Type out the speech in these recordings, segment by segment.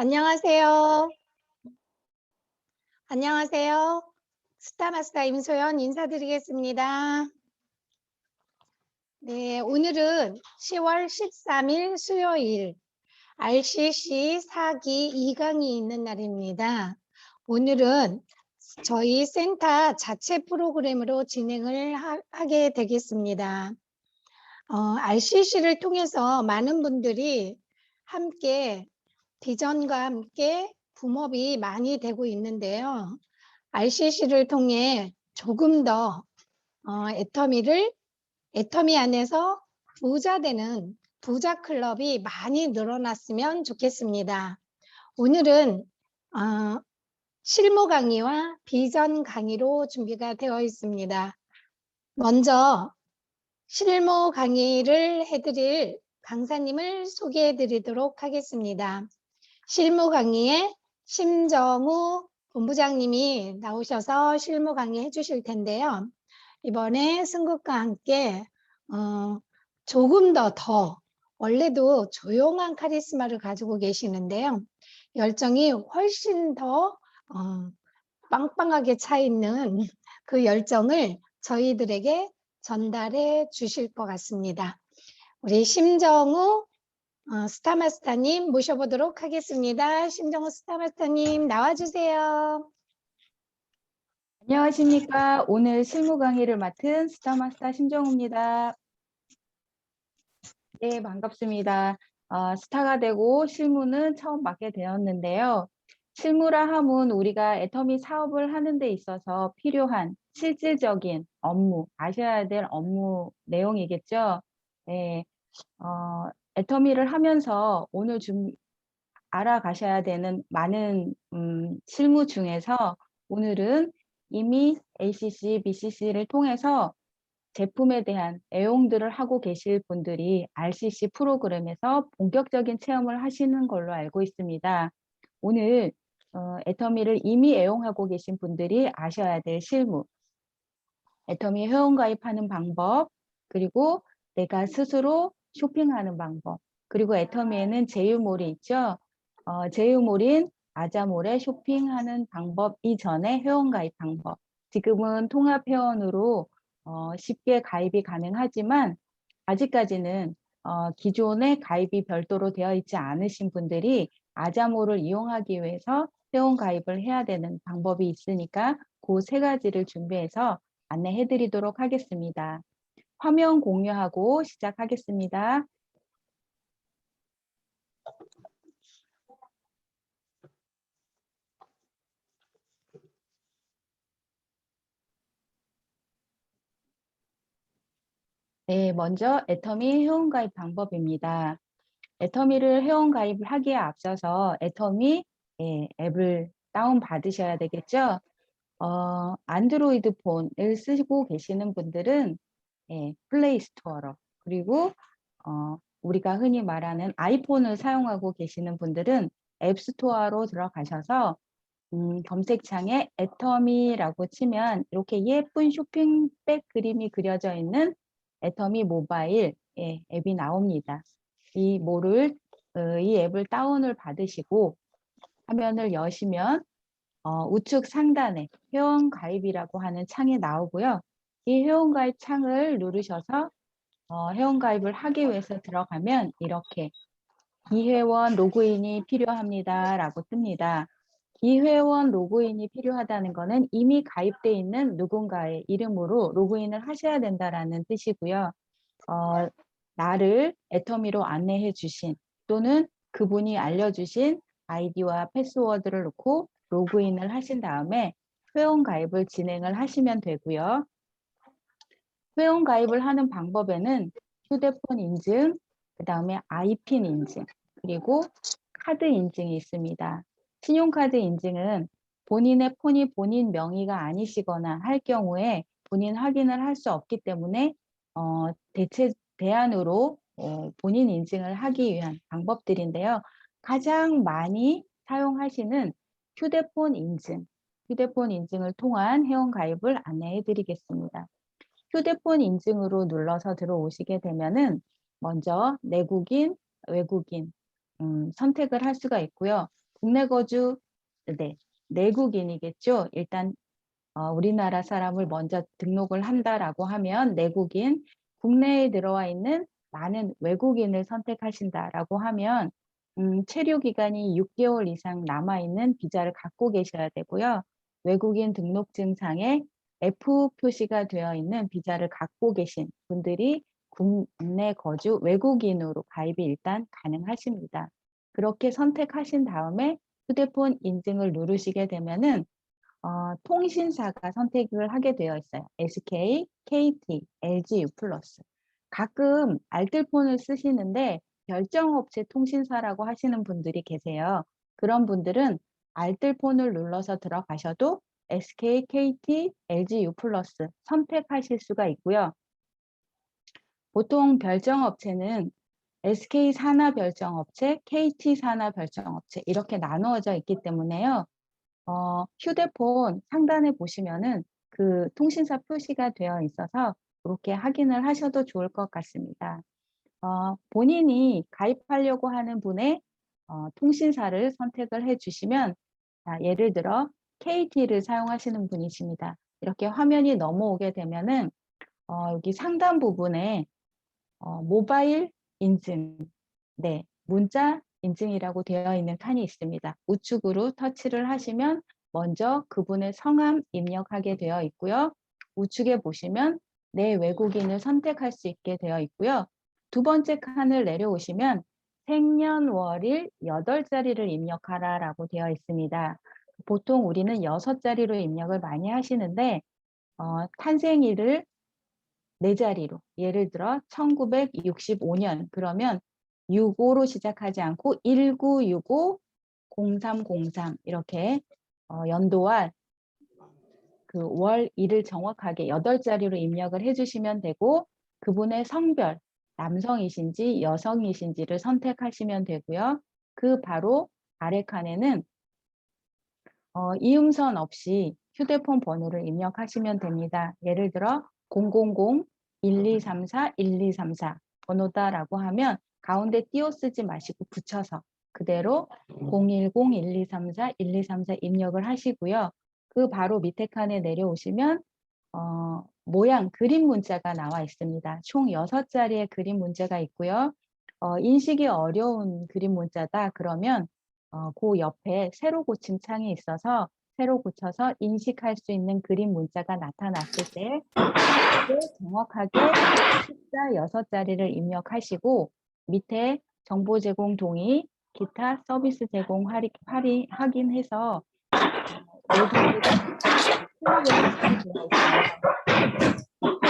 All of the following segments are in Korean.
안녕하세요. 안녕하세요. 스타마스터 임소연 인사드리겠습니다. 네, 오늘은 10월 13일 수요일 RCC 4기 2강이 있는 날입니다. 오늘은 저희 센터 자체 프로그램으로 진행을 하게 되겠습니다. RCC를 통해서 많은 분들이 함께 비전과 함께 붐업이 많이 되고 있는데요. RCC를 통해 조금 더 애터미 안에서 부자 되는 부자 클럽이 많이 늘어났으면 좋겠습니다. 오늘은 실무 강의와 비전 강의로 준비가 되어 있습니다. 먼저 실무 강의를 해드릴 강사님을 소개해 드리도록 하겠습니다. 실무 강의에 심정우 본부장님이 나오셔서 실무 강의 해주실 텐데요. 이번에 승국과 함께 조금 더 원래도 조용한 카리스마를 가지고 계시는데요. 열정이 훨씬 더 빵빵하게 차 있는 그 열정을 저희들에게 전달해 주실 것 같습니다. 우리 심정우 스타마스터님 모셔보도록 하겠습니다. 심정우 스타마스터님 나와주세요. 안녕하십니까. 오늘 실무 강의를 맡은 스타마스터 심정우입니다. 네, 반갑습니다. 스타가 되고 실무는 처음 맡게 되었는데요. 실무라 함은 우리가 애터미 사업을 하는 데 있어서 필요한 실질적인 업무, 아셔야 될 업무 내용이겠죠. 네, 애터미를 하면서 오늘 좀 알아가셔야 되는 많은 실무 중에서 오늘은 이미 ACC, BCC를 통해서 제품에 대한 애용들을 하고 계실 분들이 RCC 프로그램에서 본격적인 체험을 하시는 걸로 알고 있습니다. 오늘 애터미를 이미 애용하고 계신 분들이 아셔야 될 실무, 애터미 회원가입하는 방법, 그리고 내가 스스로 쇼핑하는 방법, 그리고 애터미에는 제휴몰이 있죠. 제휴몰인 아자몰에 쇼핑하는 방법 이전에 회원가입 방법. 지금은 통합회원으로 쉽게 가입이 가능하지만 아직까지는 기존에 가입이 별도로 되어 있지 않으신 분들이 아자몰을 이용하기 위해서 회원 가입을 해야 되는 방법이 있으니까 그 세 가지를 준비해서 안내해 드리도록 하겠습니다. 화면 공유하고 시작하겠습니다. 네, 먼저 애터미 회원가입 방법입니다. 애터미를 회원가입을 하기에 앞서서 애터미 앱을 다운받으셔야 되겠죠. 안드로이드 폰을 쓰고 계시는 분들은 플레이 스토어로, 그리고 우리가 흔히 말하는 아이폰을 사용하고 계시는 분들은 앱 스토어로 들어가셔서 검색창에 애터미라고 치면 이렇게 예쁜 쇼핑백 그림이 그려져 있는 애터미 모바일 앱이 나옵니다. 이 앱을 다운을 받으시고 화면을 여시면 우측 상단에 회원 가입이라고 하는 창이 나오고요. 이 회원 가입 창을 누르셔서 회원 가입을 하기 위해서 들어가면 이렇게 이회원 로그인이 필요합니다 라고 뜹니다. 이회원 로그인이 필요하다는 것은 이미 가입되어 있는 누군가의 이름으로 로그인을 하셔야 된다라는 뜻이고요. 나를 애터미로 안내해 주신 또는 그분이 알려주신 아이디와 패스워드를 넣고 로그인을 하신 다음에 회원 가입을 진행을 하시면 되고요. 회원 가입을 하는 방법에는 휴대폰 인증, 그 다음에 아이핀 인증, 그리고 카드 인증이 있습니다. 신용카드 인증은 본인의 폰이 본인 명의가 아니시거나 할 경우에 본인 확인을 할 수 없기 때문에 대안으로 본인 인증을 하기 위한 방법들인데요. 가장 많이 사용하시는 휴대폰 인증을 통한 회원 가입을 안내해 드리겠습니다. 휴대폰 인증으로 눌러서 들어오시게 되면은 먼저 내국인, 외국인 선택을 할 수가 있고요. 국내 거주, 네, 내국인이겠죠. 일단 우리나라 사람을 먼저 등록을 한다라고 하면 내국인, 국내에 들어와 있는 많은 외국인을 선택하신다라고 하면 체류 기간이 6개월 이상 남아있는 비자를 갖고 계셔야 되고요. 외국인 등록증상에 F 표시가 되어 있는 비자를 갖고 계신 분들이 국내 거주 외국인으로 가입이 일단 가능하십니다. 그렇게 선택하신 다음에 휴대폰 인증을 누르시게 되면은 통신사가 선택을 하게 되어 있어요. SK, KT, LG U+. 가끔 알뜰폰을 쓰시는데 별정업체 통신사라고 하시는 분들이 계세요. 그런 분들은 알뜰폰을 눌러서 들어가셔도 SK, KT, LG U+ 선택하실 수가 있고요. 보통 별정업체는 SK 산하별정업체, KT 산하별정업체 이렇게 나누어져 있기 때문에요. 휴대폰 상단에 보시면은 그 통신사 표시가 되어 있어서 그렇게 확인을 하셔도 좋을 것 같습니다. 본인이 가입하려고 하는 분의 통신사를 선택을 해주시면, 예를 들어 KT를 사용하시는 분이십니다. 이렇게 화면이 넘어오게 되면은 여기 상단 부분에 모바일 인증, 네, 문자 인증이라고 되어 있는 칸이 있습니다. 우측으로 터치를 하시면 먼저 그분의 성함 입력하게 되어 있고요. 우측에 보시면 내 외국인을 선택할 수 있게 되어 있고요. 두 번째 칸을 내려오시면 생년월일 8자리를 입력하라라고 되어 있습니다. 보통 우리는 6자리로 입력을 많이 하시는데 탄생일을 4자리로, 예를 들어 1965년 그러면 65로 시작하지 않고 1965 0303 이렇게 연도와 그 월, 일을 정확하게 8자리로 입력을 해주시면 되고, 그분의 성별, 남성이신지 여성이신지를 선택하시면 되고요. 그 바로 아래 칸에는 이음선 없이 휴대폰 번호를 입력하시면 됩니다. 예를 들어 000-1234-1234 번호다라고 하면 가운데 띄어 쓰지 마시고 붙여서 그대로 010-1234-1234 입력을 하시고요. 그 바로 밑에 칸에 내려오시면 모양 그림 문자가 나와 있습니다. 총 6자리의 그림 문자가 있고요. 인식이 어려운 그림 문자다 그러면 그 옆에 세로 고침 창이 있어서 세로 고쳐서 인식할 수 있는 그림 문자가 나타났을 때 정확하게 숫자 6자리를 입력하시고 밑에 정보 제공 동의, 기타 서비스 제공 확인해서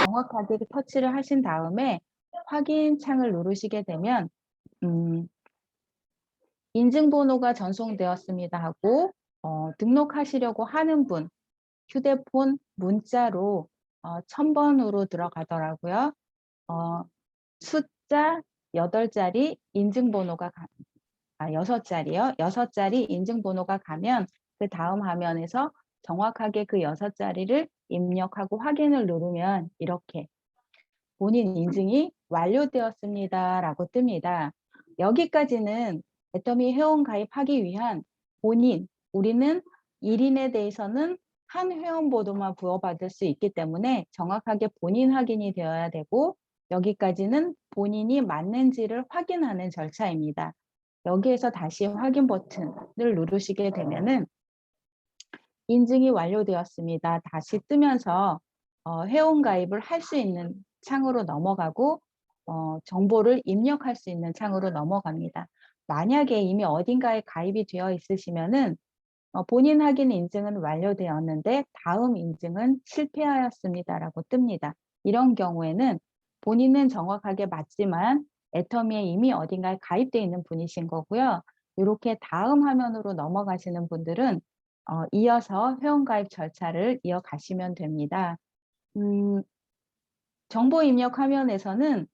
정확하게 터치를 하신 다음에 확인 창을 누르시게 되면 인증번호가 전송되었습니다 하고 등록하시려고 하는 분 휴대폰 문자로 1000번으로 들어가더라고요. 숫자 8자리 인증번호가 6자리요. 6자리 인증번호가 가면 그 다음 화면에서 정확하게 그 6자리를 입력하고 확인을 누르면 이렇게 본인 인증이 완료되었습니다 라고 뜹니다. 여기까지는 애터미 회원 가입하기 위한 본인, 우리는 1인에 대해서는 한 회원번호만 부여받을 수 있기 때문에 정확하게 본인 확인이 되어야 되고, 여기까지는 본인이 맞는지를 확인하는 절차입니다. 여기에서 다시 확인 버튼을 누르시게 되면은 인증이 완료되었습니다. 다시 뜨면서 회원 가입을 할 수 있는 창으로 넘어가고 정보를 입력할 수 있는 창으로 넘어갑니다. 만약에 이미 어딘가에 가입이 되어 있으시면은 본인 확인 인증은 완료되었는데 다음 인증은 실패하였습니다라고 뜹니다. 이런 경우에는 본인은 정확하게 맞지만 애터미에 이미 어딘가에 가입되어 있는 분이신 거고요. 이렇게 다음 화면으로 넘어가시는 분들은 이어서 회원가입 절차를 이어가시면 됩니다. 정보 입력 화면에서는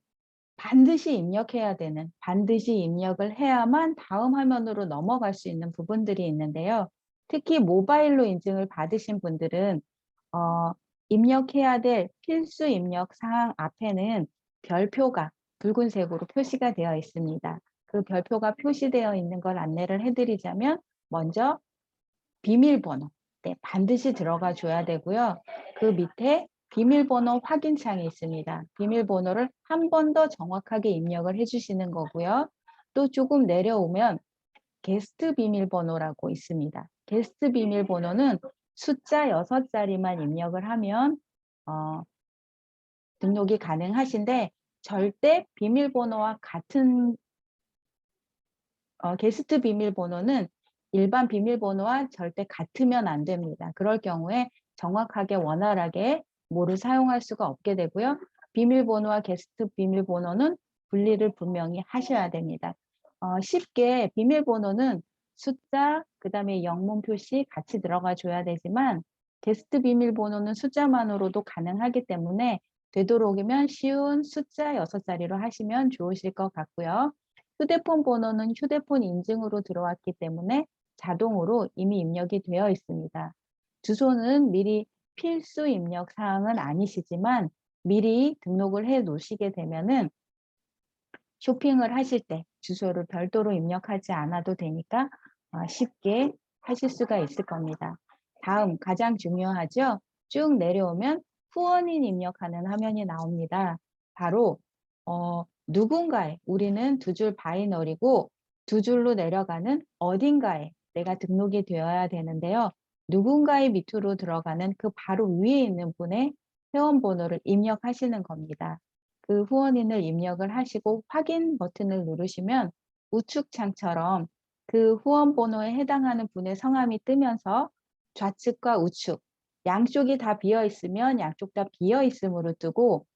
반드시 입력해야 되는, 반드시 입력을 해야만 다음 화면으로 넘어갈 수 있는 부분들이 있는데요. 특히 모바일로 인증을 받으신 분들은 입력해야 될 필수 입력 사항 앞에는 별표가 붉은색으로 표시가 되어 있습니다. 그 별표가 표시되어 있는 걸 안내를 해드리자면 먼저 비밀번호, 네, 반드시 들어가 줘야 되고요. 그 밑에 비밀번호 확인창이 있습니다. 비밀번호를 한 번 더 정확하게 입력을 해주시는 거고요. 또 조금 내려오면 게스트 비밀번호라고 있습니다. 게스트 비밀번호는 숫자 6자리만 입력을 하면 등록이 가능하신데 절대 비밀번호와 같은 게스트 비밀번호는 일반 비밀번호와 절대 같으면 안 됩니다. 그럴 경우에 정확하게 원활하게 뭐를 사용할 수가 없게 되고요. 비밀번호와 게스트 비밀번호는 분리를 분명히 하셔야 됩니다. 쉽게 비밀번호는 숫자, 그 다음에 영문 표시 같이 들어가 줘야 되지만 게스트 비밀번호는 숫자만으로도 가능하기 때문에 되도록이면 쉬운 숫자 6자리로 하시면 좋으실 것 같고요. 휴대폰 번호는 휴대폰 인증으로 들어왔기 때문에 자동으로 이미 입력이 되어 있습니다. 주소는 미리 필수 입력 사항은 아니시지만 미리 등록을 해 놓으시게 되면은 쇼핑을 하실 때 주소를 별도로 입력하지 않아도 되니까 쉽게 하실 수가 있을 겁니다. 다음 가장 중요하죠? 쭉 내려오면 후원인 입력하는 화면이 나옵니다. 바로 누군가의, 우리는 두 줄 바이너리고 두 줄로 내려가는 어딘가에 내가 등록이 되어야 되는데요. 누군가의 밑으로 들어가는 그 바로 위에 있는 분의 회원번호를 입력하시는 겁니다. 그 후원인을 입력을 하시고 확인 버튼을 누르시면 우측창처럼 그 후원번호에 해당하는 분의 성함이 뜨면서 좌측과 우측, 양쪽이 다 비어 있으면 양쪽 다 비어 있음으로 뜨고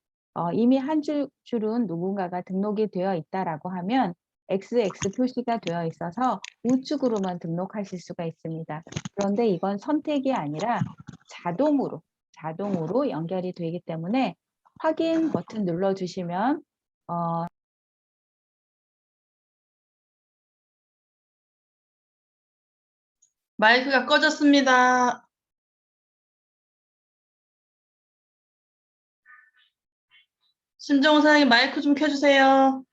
이미 한 줄은 누군가가 등록이 되어 있다라고 하면 XX 표시가 되어 있어서 우측으로만 등록하실 수가 있습니다. 그런데 이건 선택이 아니라 자동으로 연결이 되기 때문에 확인 버튼 눌러주시면 마이크가 꺼졌습니다. 심정호 사장님 마이크 좀 켜주세요.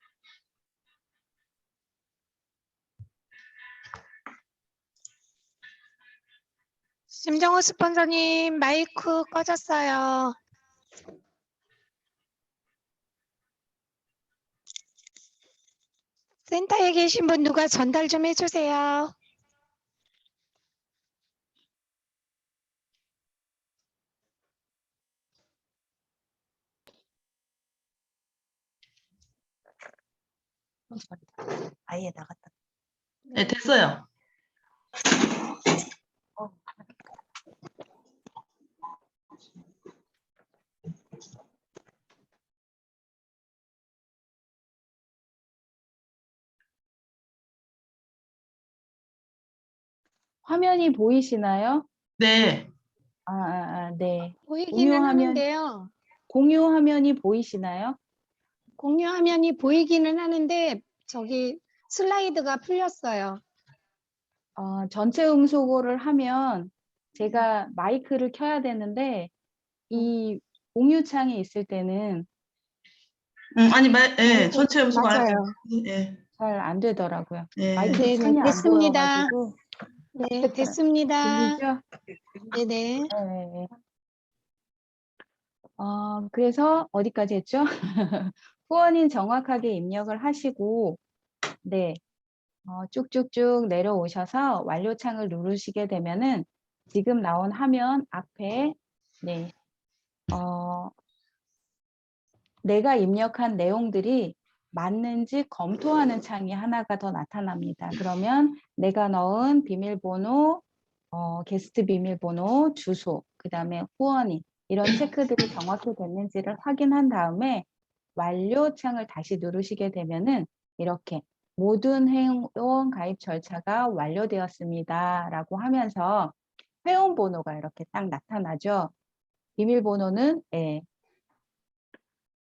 심정호 스폰서님 마이크 꺼졌어요. 센터에 계신 분 누가 전달 좀 해주세요. 아예 나갔다. 네, 됐어요. 화면이 보이시나요? 네. 네. 보이기는 하는데요. 공유 화면이 보이시나요? 공유 화면이 보이기는 하는데 저기 슬라이드가 풀렸어요. 전체 음소거를 하면 제가 마이크를 켜야 되는데 이 공유창이 있을 때는 아니, 예, 전체 음성 안 할게요. 맞아요. 예, 잘 안 되더라고요. 예. 마이크 네, 창이 안 됐습니다. 보여가지고. 네, 됐습니다. 들리죠? 네네. 네. 그래서 어디까지 했죠? 후원인 정확하게 입력을 하시고, 네, 쭉쭉쭉 내려오셔서 완료창을 누르시게 되면은 지금 나온 화면 앞에, 네, 내가 입력한 내용들이 맞는지 검토하는 창이 하나가 더 나타납니다. 그러면 내가 넣은 비밀번호, 게스트 비밀번호, 주소, 그 다음에 후원인 이런 체크들이 정확히 됐는지를 확인한 다음에 완료 창을 다시 누르시게 되면은 이렇게 모든 회원 가입 절차가 완료되었습니다 라고 하면서 회원 번호가 이렇게 딱 나타나죠. 비밀번호는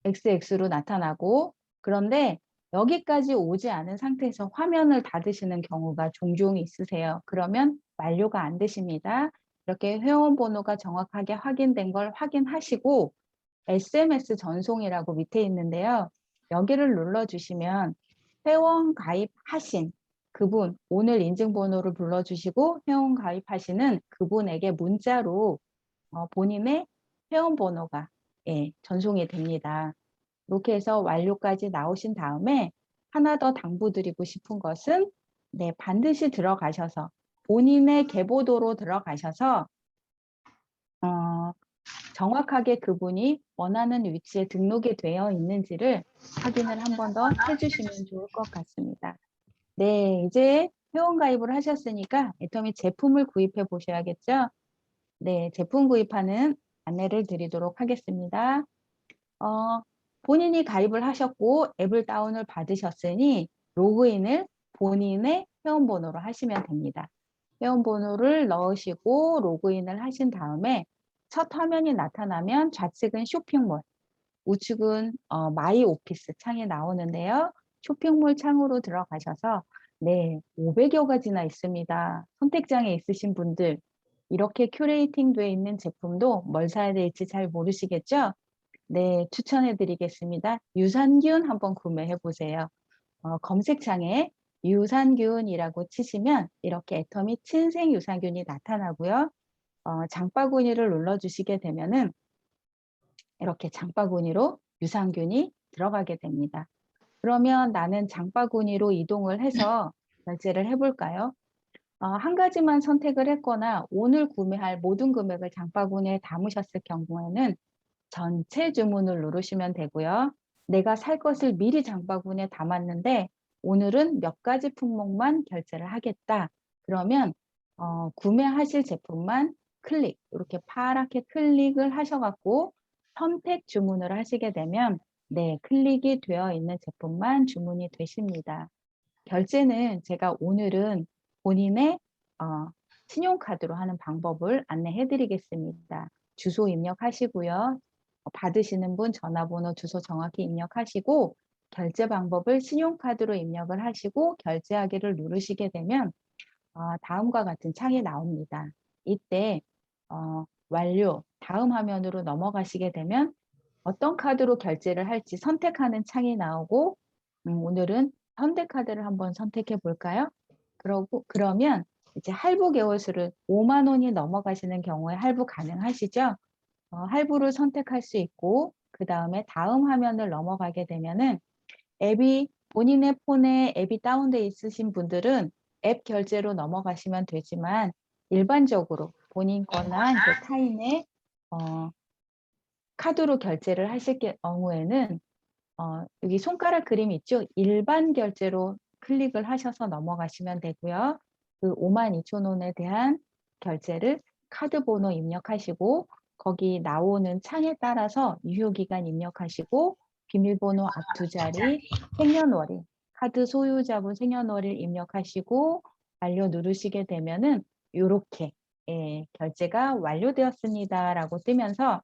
XX로 나타나고, 그런데 여기까지 오지 않은 상태에서 화면을 닫으시는 경우가 종종 있으세요. 그러면 완료가 안 되십니다. 이렇게 회원 번호가 정확하게 확인된 걸 확인하시고 SMS 전송이라고 밑에 있는데요. 여기를 눌러주시면 회원 가입하신 그분 오늘 인증번호를 불러주시고 회원 가입하시는 그분에게 문자로 본인의 회원번호가 전송이 됩니다. 이렇게 해서 완료까지 나오신 다음에 하나 더 당부드리고 싶은 것은 반드시 들어가셔서 본인의 계보도로 들어가셔서 정확하게 그분이 원하는 위치에 등록이 되어 있는지를 확인을 한 번 더 해주시면 좋을 것 같습니다. 네, 이제 회원 가입을 하셨으니까 애터미 제품을 구입해 보셔야겠죠? 네, 제품 구입하는 안내를 드리도록 하겠습니다. 본인이 가입을 하셨고 앱을 다운을 받으셨으니 로그인을 본인의 회원번호로 하시면 됩니다. 회원번호를 넣으시고 로그인을 하신 다음에 첫 화면이 나타나면 좌측은 쇼핑몰, 우측은 마이 오피스 창이 나오는데요. 쇼핑몰 창으로 들어가셔서 500여 가지나 있습니다. 선택장에 있으신 분들 이렇게 큐레이팅 되어 있는 제품도 뭘 사야 될지 잘 모르시겠죠? 네, 추천해 드리겠습니다. 유산균 한번 구매해 보세요. 검색창에 유산균이라고 치시면 이렇게 애터미 친생 유산균이 나타나고요. 장바구니를 눌러주시게 되면은 이렇게 장바구니로 유산균이 들어가게 됩니다. 그러면 나는 장바구니로 이동을 해서 결제를 해볼까요? 한 가지만 선택을 했거나 오늘 구매할 모든 금액을 장바구니에 담으셨을 경우에는 전체 주문을 누르시면 되고요. 내가 살 것을 미리 장바구니에 담았는데 오늘은 몇 가지 품목만 결제를 하겠다. 그러면 구매하실 제품만 클릭, 이렇게 파랗게 클릭을 하셔갖고 선택 주문을 하시게 되면 클릭이 되어 있는 제품만 주문이 되십니다. 결제는 제가 오늘은 본인의 신용카드로 하는 방법을 안내해 드리겠습니다. 주소 입력하시고요. 받으시는 분 전화번호 주소 정확히 입력하시고 결제 방법을 신용카드로 입력을 하시고 결제하기를 누르시게 되면 다음과 같은 창이 나옵니다. 이때 완료, 다음 화면으로 넘어가시게 되면 어떤 카드로 결제를 할지 선택하는 창이 나오고 오늘은 현대카드를 한번 선택해 볼까요? 그러면 이제 할부 개월수를 5만 원이 넘어가시는 경우에 할부 가능하시죠? 할부를 선택할 수 있고 그 다음에 다음 화면을 넘어가게 되면은 본인의 폰에 앱이 다운되어 있으신 분들은 앱 결제로 넘어가시면 되지만 일반적으로 본인 거나 이제 타인의 카드로 결제를 하실 경우에는 여기 손가락 그림 있죠? 일반 결제로 클릭을 하셔서 넘어가시면 되고요. 그 52,000원에 대한 결제를 카드 번호 입력하시고 거기 나오는 창에 따라서 유효기간 입력하시고 비밀번호 앞 두 자리, 생년월일, 카드 소유자분 생년월일 입력하시고 완료 누르시게 되면은 이렇게 결제가 완료되었습니다 라고 뜨면서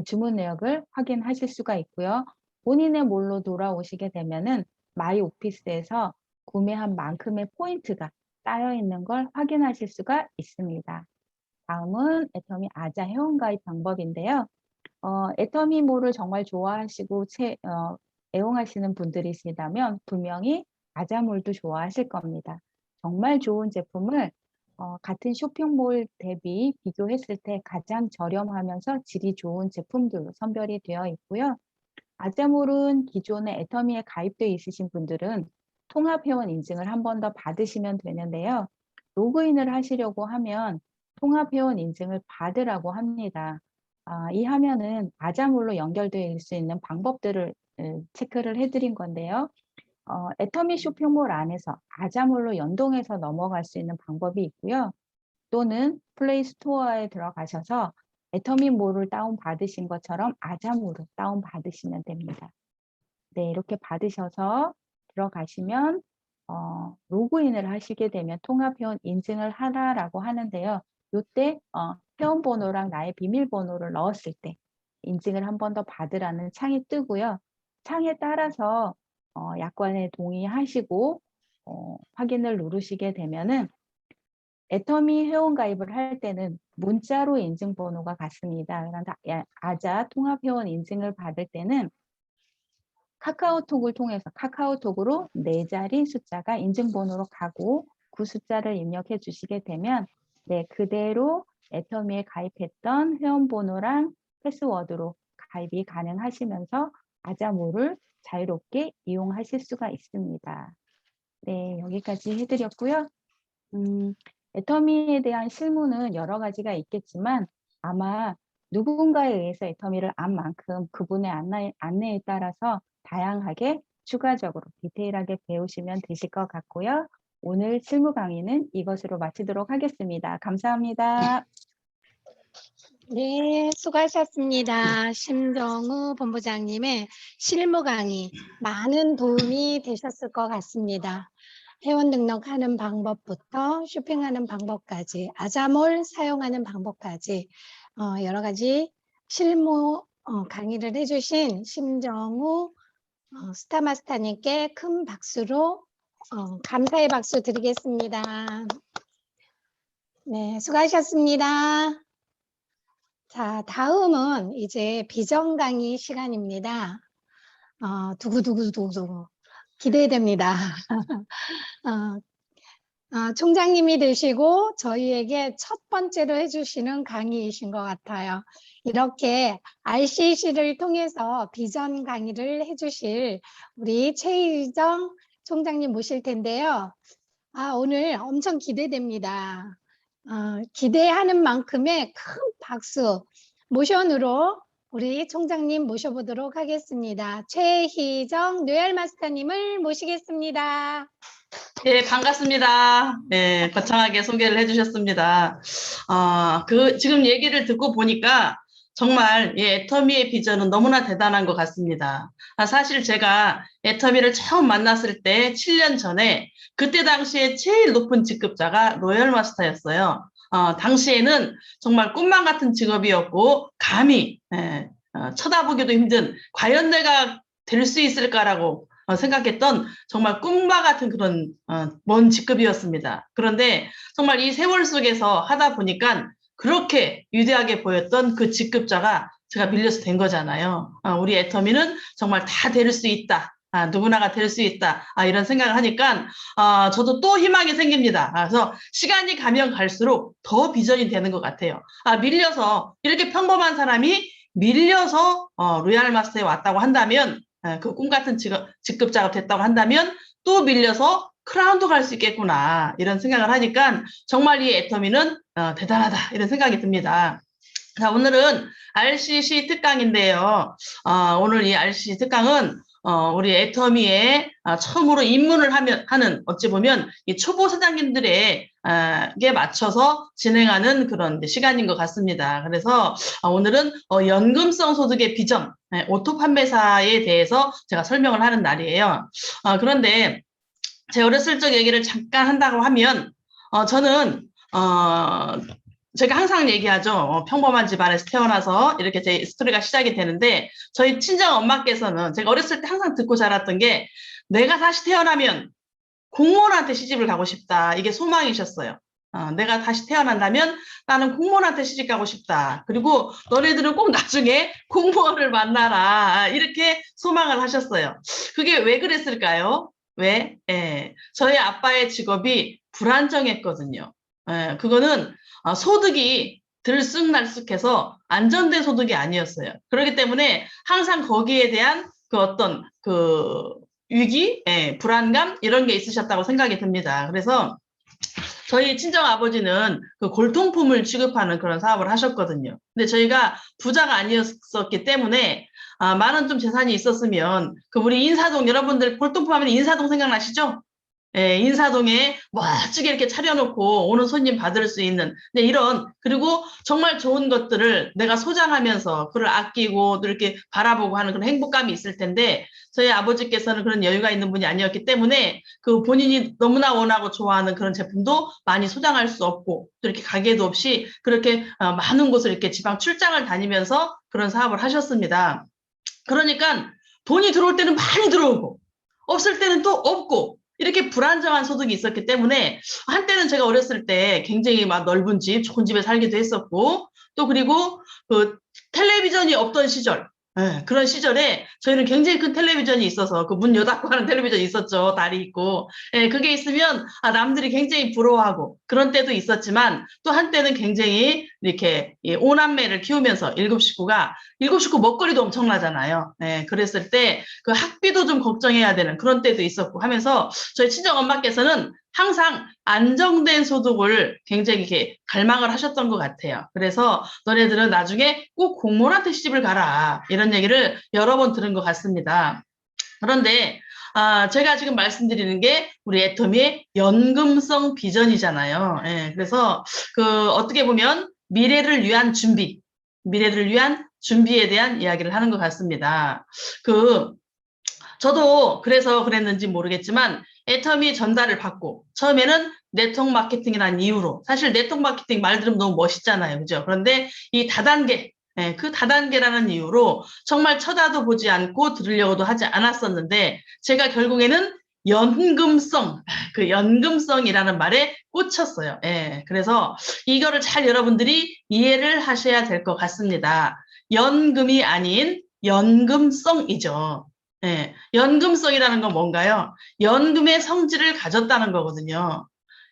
주문 내역을 확인하실 수가 있고요. 본인의 몰로 돌아오시게 되면은 마이 오피스에서 구매한 만큼의 포인트가 쌓여 있는 걸 확인하실 수가 있습니다. 다음은 애터미 아자 회원가입 방법인데요. 애터미몰을 정말 좋아하시고 애용하시는 분들이시다면 분명히 아자몰도 좋아하실 겁니다. 정말 좋은 제품을 같은 쇼핑몰 대비 비교했을 때 가장 저렴하면서 질이 좋은 제품들로 선별이 되어 있고요. 아자몰은 기존에 애터미에 가입되어 있으신 분들은 통합회원 인증을 한 번 더 받으시면 되는데요. 로그인을 하시려고 하면 통합회원 인증을 받으라고 합니다. 이 화면은 아자몰로 연결되어 있을 수 있는 방법들을 체크를 해드린 건데요. 애터미 쇼핑몰 안에서 아자몰로 연동해서 넘어갈 수 있는 방법이 있고요. 또는 플레이 스토어에 들어가셔서 애터미몰을 다운받으신 것처럼 아자몰을 다운받으시면 됩니다. 네, 이렇게 받으셔서 들어가시면 로그인을 하시게 되면 통합회원 인증을 하라라고 하는데요. 이때 회원번호랑 나의 비밀번호를 넣었을 때 인증을 한 번 더 받으라는 창이 뜨고요. 창에 따라서 약관에 동의하시고 확인을 누르시게 되면은 애터미 회원가입을 할 때는 문자로 인증번호가 같습니다. 그러나 아자 통합회원 인증을 받을 때는 카카오톡을 통해서 카카오톡으로 4자리 숫자가 인증번호로 가고 그 숫자를 입력해 주시게 되면 네, 그대로 애터미에 가입했던 회원번호랑 패스워드로 가입이 가능하시면서 아자모를 자유롭게 이용하실 수가 있습니다. 네, 여기까지 해드렸고요. 애터미에 대한 실무는 여러 가지가 있겠지만 아마 누군가에 의해서 애터미를 안 만큼 그분의 안내에 따라서 다양하게 추가적으로 디테일하게 배우시면 되실 것 같고요. 오늘 실무 강의는 이것으로 마치도록 하겠습니다. 감사합니다. 네, 수고하셨습니다. 심정우 본부장님의 실무 강의 많은 도움이 되셨을 것 같습니다. 회원 등록하는 방법부터 쇼핑하는 방법까지, 아자몰 사용하는 방법까지 여러 가지 실무 강의를 해주신 심정우 스타마스터님께 큰 박수로 감사의 박수 드리겠습니다. 네, 수고하셨습니다. 자, 다음은 이제 비전 강의 시간입니다. 두구두구두구 기대됩니다. 총장님이 되시고 저희에게 첫 번째로 해주시는 강의이신 것 같아요. 이렇게 RCC를 통해서 비전 강의를 해주실 우리 최희정 총장님 모실 텐데요. 오늘 엄청 기대됩니다. 기대하는 만큼의 큰 박수 모션으로 우리 총장님 모셔보도록 하겠습니다. 최희정 뇌혈마스터님을 모시겠습니다. 예, 반갑습니다. 예, 거창하게 소개를 해주셨습니다. 지금 얘기를 듣고 보니까 정말 애터미의 비전은 너무나 대단한 것 같습니다. 사실 제가 애터미를 처음 만났을 때 7년 전에 그때 당시에 제일 높은 직급자가 로열 마스터였어요. 당시에는 정말 꿈만 같은 직업이었고 감히 쳐다보기도 힘든 과연 내가 될 수 있을까라고 생각했던 정말 꿈과 같은 그런 먼 직급이었습니다. 그런데 정말 이 세월 속에서 하다 보니까 그렇게 위대하게 보였던 그 직급자가 제가 밀려서 된 거잖아요. 우리 애터미는 정말 다 될 수 있다. 누구나가 될 수 있다. 이런 생각을 하니까 저도 또 희망이 생깁니다. 그래서 시간이 가면 갈수록 더 비전이 되는 것 같아요. 밀려서 이렇게 평범한 사람이 밀려서 로얄 마스터에 왔다고 한다면 그 꿈같은 직급자가 됐다고 한다면 또 밀려서 크라운도 갈 수 있겠구나 이런 생각을 하니까 정말 이 애터미는 대단하다 이런 생각이 듭니다. 자, 오늘은 RCC 특강인데요. 오늘 이 RCC 특강은 우리 애터미에 처음으로 입문을 하는 어찌 보면 이 초보 사장님들에게 맞춰서 진행하는 그런 시간인 것 같습니다. 그래서 오늘은 연금성 소득의 비전, 오토 판매사에 대해서 제가 설명을 하는 날이에요. 그런데 제 어렸을 적 얘기를 잠깐 한다고 하면 저는 제가 항상 얘기하죠. 평범한 집안에서 태어나서 이렇게 제 스토리가 시작이 되는데 저희 친정 엄마께서는 제가 어렸을 때 항상 듣고 자랐던 게 내가 다시 태어나면 공무원한테 시집을 가고 싶다. 이게 소망이셨어요. 내가 다시 태어난다면 나는 공무원한테 시집 가고 싶다. 그리고 너네들은 꼭 나중에 공무원을 만나라. 이렇게 소망을 하셨어요. 그게 왜 그랬을까요? 왜? 저희 아빠의 직업이 불안정했거든요. 그거는 소득이 들쑥날쑥해서 안정된 소득이 아니었어요. 그렇기 때문에 항상 거기에 대한 그 어떤 그 위기, 불안감 이런 게 있으셨다고 생각이 듭니다. 그래서 저희 친정 아버지는 그 골동품을 취급하는 그런 사업을 하셨거든요. 근데 저희가 부자가 아니었었기 때문에 많은 좀 재산이 있었으면 그 우리 인사동 여러분들 골동품 하면 인사동 생각나시죠? 인사동에 멋지게 이렇게 차려놓고 오는 손님 받을 수 있는 이런 그리고 정말 좋은 것들을 내가 소장하면서 그걸 아끼고 또 이렇게 바라보고 하는 그런 행복감이 있을 텐데 저희 아버지께서는 그런 여유가 있는 분이 아니었기 때문에 그 본인이 너무나 원하고 좋아하는 그런 제품도 많이 소장할 수 없고 또 이렇게 가게도 없이 그렇게 많은 곳을 이렇게 지방 출장을 다니면서 그런 사업을 하셨습니다. 그러니까 돈이 들어올 때는 많이 들어오고 없을 때는 또 없고 이렇게 불안정한 소득이 있었기 때문에 한때는 제가 어렸을 때 굉장히 막 넓은 집, 좋은 집에 살기도 했었고 또 그리고 그 텔레비전이 없던 시절 그런 시절에 저희는 굉장히 큰 텔레비전이 있어서 그 문 여닫고 하는 텔레비전이 있었죠. 다리 있고. 그게 있으면 남들이 굉장히 부러워하고 그런 때도 있었지만 또 한때는 굉장히 이렇게 이 오남매를 키우면서 일곱 식구 먹거리도 엄청나잖아요. 그랬을 때 그 학비도 좀 걱정해야 되는 그런 때도 있었고 하면서 저희 친정 엄마께서는 항상 안정된 소득을 굉장히 이렇게 갈망을 하셨던 것 같아요. 그래서 너네들은 나중에 꼭 공무원한테 시집을 가라. 이런 얘기를 여러 번 들은 것 같습니다. 그런데 제가 지금 말씀드리는 게 우리 애터미의 연금성 비전이잖아요. 그래서 그 어떻게 보면 미래를 위한 준비에 대한 이야기를 하는 것 같습니다. 저도 그래서 그랬는지 모르겠지만 애터미 전달을 받고 처음에는 네트워크 마케팅이라는 이유로 사실 네트워크 마케팅 말 들으면 너무 멋있잖아요. 그죠? 그런데 이 다단계 그 다단계라는 이유로 정말 쳐다도 보지 않고 들으려고도 하지 않았었는데 제가 결국에는 그 연금성이라는 말에 꽂혔어요. 그래서 이거를 잘 여러분들이 이해를 하셔야 될 것 같습니다. 연금이 아닌 연금성이죠. 연금성이라는 건 뭔가요? 연금의 성질을 가졌다는 거거든요.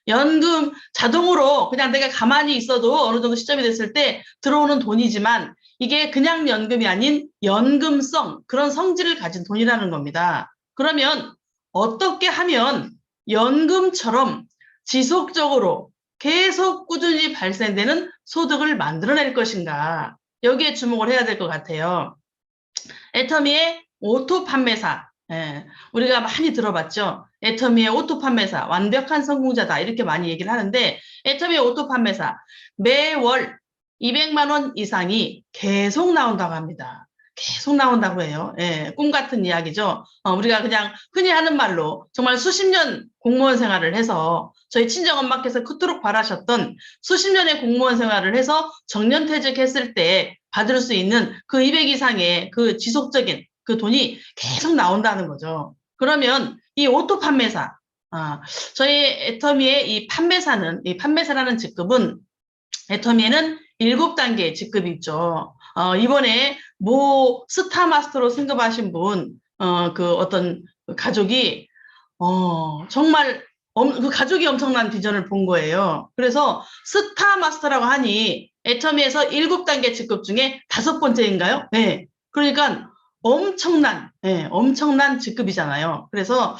연금, 자동으로 그냥 내가 가만히 있어도 어느 정도 시점이 됐을 때 들어오는 돈이지만 이게 그냥 연금이 아닌 연금성, 그런 성질을 가진 돈이라는 겁니다. 그러면 어떻게 하면 연금처럼 지속적으로 계속 꾸준히 발생되는 소득을 만들어낼 것인가? 여기에 주목을 해야 될 것 같아요. 애터미의 오토 판매사, 우리가 많이 들어봤죠. 애터미의 오토 판매사, 완벽한 성공자다 이렇게 많이 얘기를 하는데 애터미의 오토 판매사 매월 200만 원 이상이 계속 나온다고 합니다. 계속 나온다고 해요. 꿈 같은 이야기죠. 우리가 그냥 흔히 하는 말로 정말 수십 년 공무원 생활을 해서 저희 친정엄마께서 그토록 바라셨던 수십 년의 공무원 생활을 해서 정년퇴직했을 때 받을 수 있는 그 200 이상의 그 지속적인 그 돈이 계속 나온다는 거죠. 그러면 이 오토 판매사, 저희 애터미의 이 판매사라는 직급은 애터미에는 7단계의 직급이 있죠. 이번에 모 스타마스터로 승급하신 분, 그 어떤 가족이, 정말 그 가족이 엄청난 비전을 본 거예요. 그래서 스타마스터라고 하니 애터미에서 7단계 직급 중에 5번째인가요? 네. 그러니까 엄청난 직급이잖아요. 그래서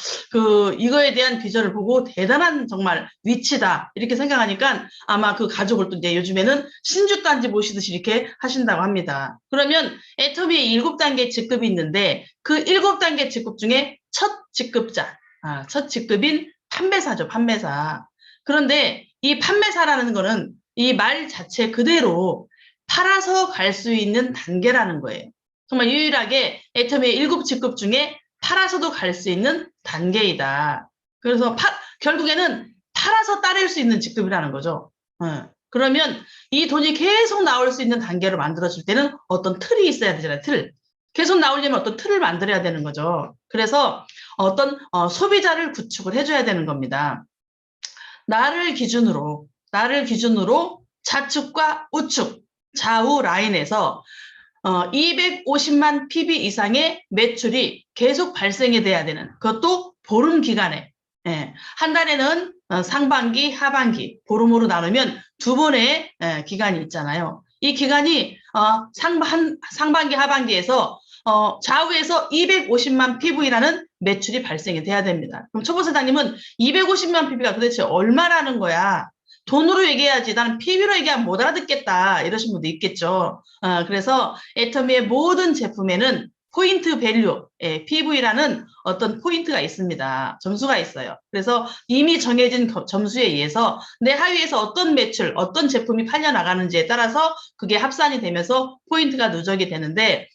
이거에 대한 비전을 보고 대단한 정말 위치다. 이렇게 생각하니까 아마 그 가족을 또 이제 요즘에는 신주단지 모시듯이 이렇게 하신다고 합니다. 그러면 애터미에 7단계 직급이 있는데 그 7단계 직급 중에 첫 직급인 판매사죠, 판매사. 그런데 이 판매사라는 거는 이 말 자체 그대로 팔아서 갈 수 있는 단계라는 거예요. 정말 유일하게 애터미의 7직급 중에 팔아서도 갈 수 있는 단계이다. 그래서 결국에는 팔아서 따낼 수 있는 직급이라는 거죠. 그러면 이 돈이 계속 나올 수 있는 단계로 만들어줄 때는 어떤 틀이 있어야 되잖아요. 틀. 계속 나오려면 어떤 틀을 만들어야 되는 거죠. 그래서 어떤 소비자를 구축을 해줘야 되는 겁니다. 나를 기준으로 좌측과 우측, 좌우 라인에서 250만 PB 이상의 매출이 계속 발생이 돼야 되는, 그것도 보름 기간에, 한 달에는 상반기, 하반기, 보름으로 나누면 2번의 기간이 있잖아요. 이 기간이 상반기, 하반기에서 좌우에서 250만 PV라는 매출이 발생이 돼야 됩니다. 그럼 초보사장님은 250만 PV가 도대체 얼마라는 거야? 돈으로 얘기해야지 나는 PV로 얘기하면 못 알아듣겠다 이러신 분도 있겠죠. 그래서 애터미의 모든 제품에는 포인트 밸류, PV라는 어떤 포인트가 있습니다. 점수가 있어요. 그래서 이미 정해진 점수에 의해서 내 하위에서 어떤 매출, 어떤 제품이 팔려나가는지에 따라서 그게 합산이 되면서 포인트가 누적이 되는데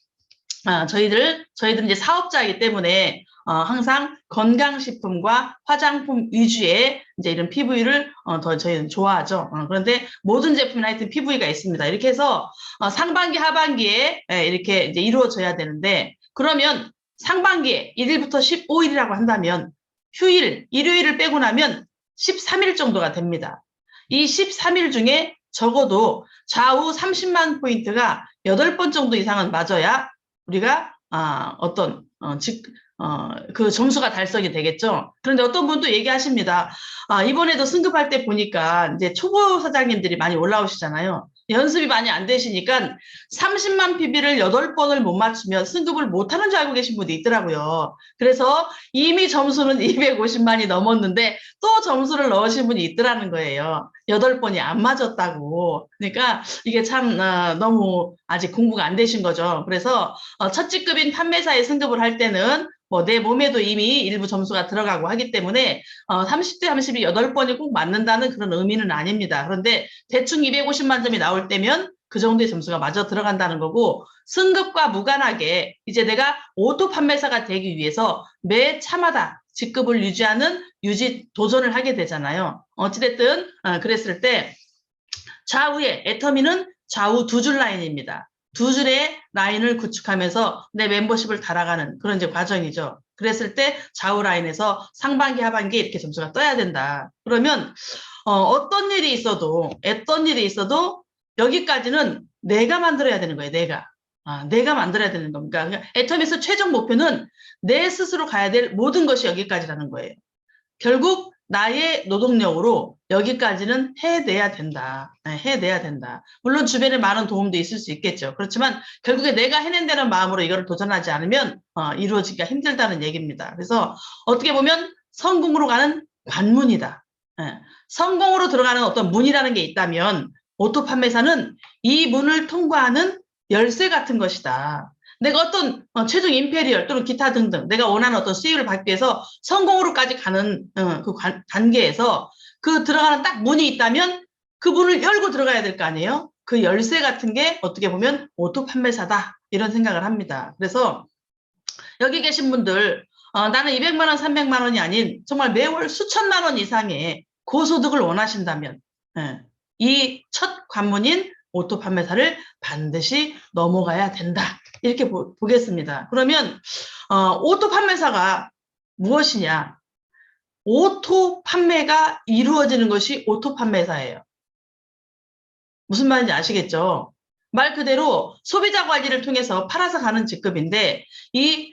저희들은 이제 사업자이기 때문에 항상 건강식품과 화장품 위주의 이제 이런 PV를 더 저희는 좋아하죠. 그런데 모든 제품에 하여튼 PV가 있습니다. 이렇게 해서 상반기, 하반기에 이렇게 이제 이루어져야 되는데 그러면 상반기에 1일부터 15일이라고 한다면 휴일, 일요일을 빼고 나면 13일 정도가 됩니다. 이 13일 중에 적어도 좌우 30만 포인트가 8번 정도 이상은 맞아야 우리가 그 점수가 달성이 되겠죠. 그런데 어떤 분도 얘기하십니다. 이번에도 승급할 때 보니까 이제 초보 사장님들이 많이 올라오시잖아요. 연습이 많이 안 되시니까 30만 PB를 8번을 못 맞추면 승급을 못하는 줄 알고 계신 분이 있더라고요. 그래서 이미 점수는 250만이 넘었는데 또 점수를 넣으신 분이 있더라는 거예요. 8번이 안 맞았다고. 그러니까 이게 참 너무 아직 공부가 안 되신 거죠. 그래서 첫 직급인 판매사에 승급을 할 때는 뭐 내 몸에도 이미 일부 점수가 들어가고 하기 때문에 30대 30이 8번이 꼭 맞는다는 그런 의미는 아닙니다. 그런데 대충 250만 점이 나올 때면 그 정도의 점수가 맞아 들어간다는 거고, 승급과 무관하게 이제 내가 오토 판매사가 되기 위해서 매 차마다 직급을 유지하는 도전을 하게 되잖아요. 어찌됐든 그랬을 때 좌우에 애터미는 좌우 2줄 라인입니다. 2줄의 라인을 구축하면서 내 멤버십을 달아가는 그런 이제 과정이죠. 그랬을 때 좌우 라인에서 상반기, 하반기 이렇게 점수가 떠야 된다. 그러면 어떤 일이 있어도 여기까지는 내가 만들어야 되는 거예요. 내가 만들어야 되는 겁니다. 그러니까 애터미에서 최종 목표는 내 스스로 가야 될 모든 것이 여기까지라는 거예요. 결국 나의 노동력으로 여기까지는 해내야 된다. 해내야 된다. 물론 주변에 많은 도움도 있을 수 있겠죠. 그렇지만 결국에 내가 해낸다는 마음으로 이걸 도전하지 않으면 이루어지기가 힘들다는 얘기입니다. 그래서 어떻게 보면 성공으로 가는 관문이다. 성공으로 들어가는 어떤 문이라는 게 있다면 오토 판매사는 이 문을 통과하는 열쇠 같은 것이다. 내가 어떤 최종 임페리얼 또는 기타 등등 내가 원하는 어떤 수익을 받기 위해서 성공으로까지 가는 그 단계에서 그 들어가는 딱 문이 있다면 그 문을 열고 들어가야 될 거 아니에요? 그 열쇠 같은 게 어떻게 보면 오토 판매사다 이런 생각을 합니다. 그래서 여기 계신 분들 나는 200만 원, 300만 원이 아닌 정말 매월 수천만 원 이상의 고소득을 원하신다면 이 첫 관문인 오토 판매사를 반드시 넘어가야 된다. 이렇게 보겠습니다. 그러면 오토 판매사가 무엇이냐? 오토 판매가 이루어지는 것이 오토 판매사예요. 무슨 말인지 아시겠죠? 말 그대로 소비자 관리를 통해서 팔아서 가는 직급인데 이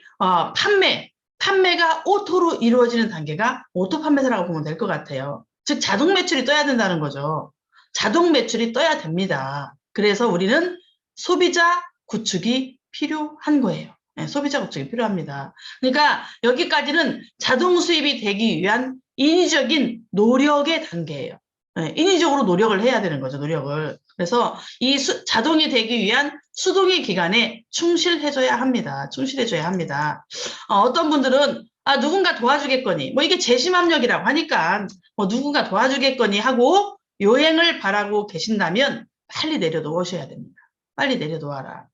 판매가 오토로 이루어지는 단계가 오토 판매사라고 보면 될 것 같아요. 즉 자동 매출이 떠야 된다는 거죠. 자동 매출이 떠야 됩니다. 그래서 우리는 소비자 구축이 필요한 거예요. 소비자 구축이 필요합니다. 그러니까 여기까지는 자동 수입이 되기 위한 인위적인 노력의 단계예요. 인위적으로 노력을 해야 되는 거죠, 노력을. 그래서 이 자동이 되기 위한 수동의 기간에 충실해줘야 합니다. 충실해줘야 합니다. 어떤 분들은 누군가 도와주겠거니, 뭐 이게 재심압력이라고 하니까 뭐 누군가 도와주겠거니 하고 요행을 바라고 계신다면 빨리 내려놓으셔야 됩니다. 빨리 내려놓아라.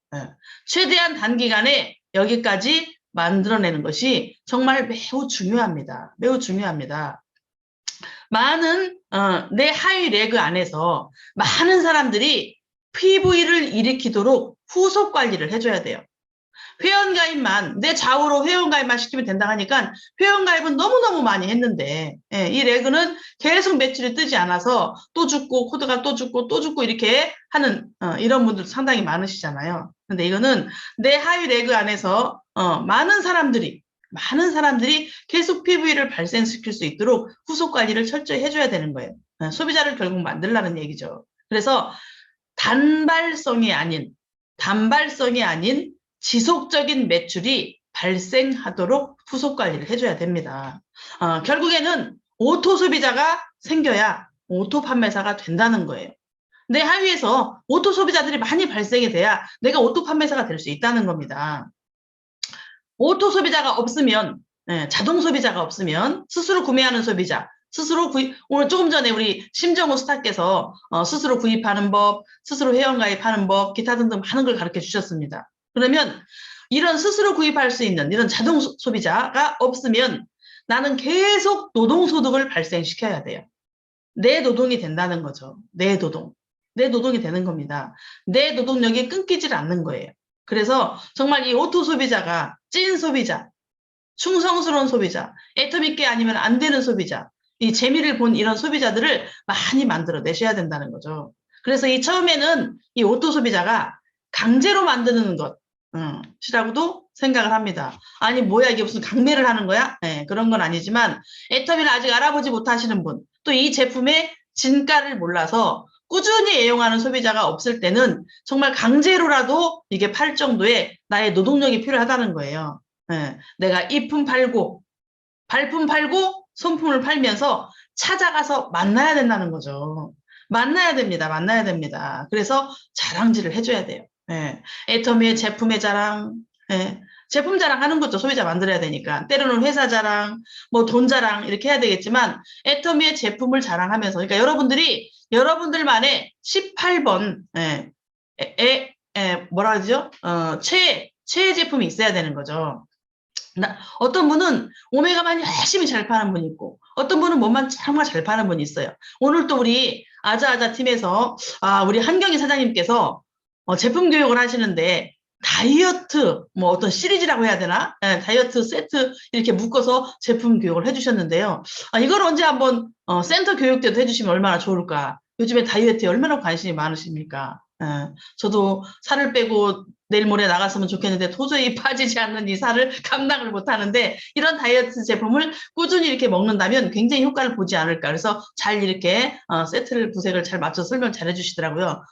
최대한 단기간에 여기까지 만들어내는 것이 정말 매우 중요합니다. 매우 중요합니다. 많은 내 하위 레그 안에서 많은 사람들이 PV를 일으키도록 후속 관리를 해줘야 돼요. 회원가입만 내 좌우로 회원가입만 시키면 된다 하니까 회원가입은 너무너무 많이 했는데 이 레그는 계속 매출이 뜨지 않아서 또 죽고 코드가 또 죽고 이렇게 하는 이런 분들 상당히 많으시잖아요. 근데 이거는 내 하위 레그 안에서 많은 사람들이 계속 PV를 발생시킬 수 있도록 후속 관리를 철저히 해줘야 되는 거예요. 소비자를 결국 만들라는 얘기죠. 그래서 단발성이 아닌 지속적인 매출이 발생하도록 후속 관리를 해줘야 됩니다. 결국에는 오토 소비자가 생겨야 오토 판매사가 된다는 거예요. 내 하위에서 오토 소비자들이 많이 발생이 돼야 내가 오토 판매사가 될 수 있다는 겁니다. 오토 소비자가 없으면, 자동 소비자가 없으면 스스로 구매하는 소비자, 오늘 조금 전에 우리 심정호 스타께서 스스로 구입하는 법, 스스로 회원가입하는 법, 기타 등등 많은 걸 가르쳐 주셨습니다. 그러면 이런 스스로 구입할 수 있는 이런 자동 소비자가 없으면 나는 계속 노동소득을 발생시켜야 돼요. 내 노동이 된다는 거죠. 내 노동이 되는 겁니다. 내 노동력이 끊기질 않는 거예요. 그래서 정말 이 오토 소비자가 찐 소비자, 충성스러운 소비자, 애터미께 아니면 안 되는 소비자, 이 재미를 본 이런 소비자들을 많이 만들어내셔야 된다는 거죠. 그래서 이 처음에는 이 오토 소비자가 강제로 만드는 것, 시라고도 생각을 합니다. 아니 뭐야 이게 무슨 강매를 하는 거야? 네, 그런 건 아니지만 애터미를 아직 알아보지 못하시는 분, 또 이 제품의 진가를 몰라서 꾸준히 애용하는 소비자가 없을 때는 정말 강제로라도 이게 팔 정도의 나의 노동력이 필요하다는 거예요. 네, 내가 이품 팔고 발품 팔고 손품을 팔면서 찾아가서 만나야 된다는 거죠. 만나야 됩니다. 만나야 됩니다. 그래서 자랑질을 해줘야 돼요. 예. 애터미의 제품의 자랑, 예. 제품 자랑하는 거죠. 소비자 만들어야 되니까. 때로는 회사 자랑, 뭐 돈 자랑 이렇게 해야 되겠지만 애터미의 제품을 자랑하면서, 그러니까 여러분들이 여러분들만의 18번 뭐라 그러죠? 최애 제품이 있어야 되는 거죠. 어떤 분은 오메가만 열심히 잘 파는 분이 있고 어떤 분은 뭐만 정말 잘 파는 분이 있어요. 오늘 또 우리 아자아자 팀에서 우리 한경희 사장님께서 제품 교육을 하시는데 다이어트 뭐 어떤 시리즈라고 해야 되나? 다이어트 세트 이렇게 묶어서 제품 교육을 해주셨는데요. 이걸 언제 한번 센터 교육 때도 해주시면 얼마나 좋을까? 요즘에 다이어트에 얼마나 관심이 많으십니까? 저도 살을 빼고 내일 모레 나갔으면 좋겠는데 도저히 빠지지 않는 이 살을 감당을 못하는데 이런 다이어트 제품을 꾸준히 이렇게 먹는다면 굉장히 효과를 보지 않을까. 그래서 잘 이렇게 세트를 구색을 잘 맞춰서 설명 잘 해주시더라고요.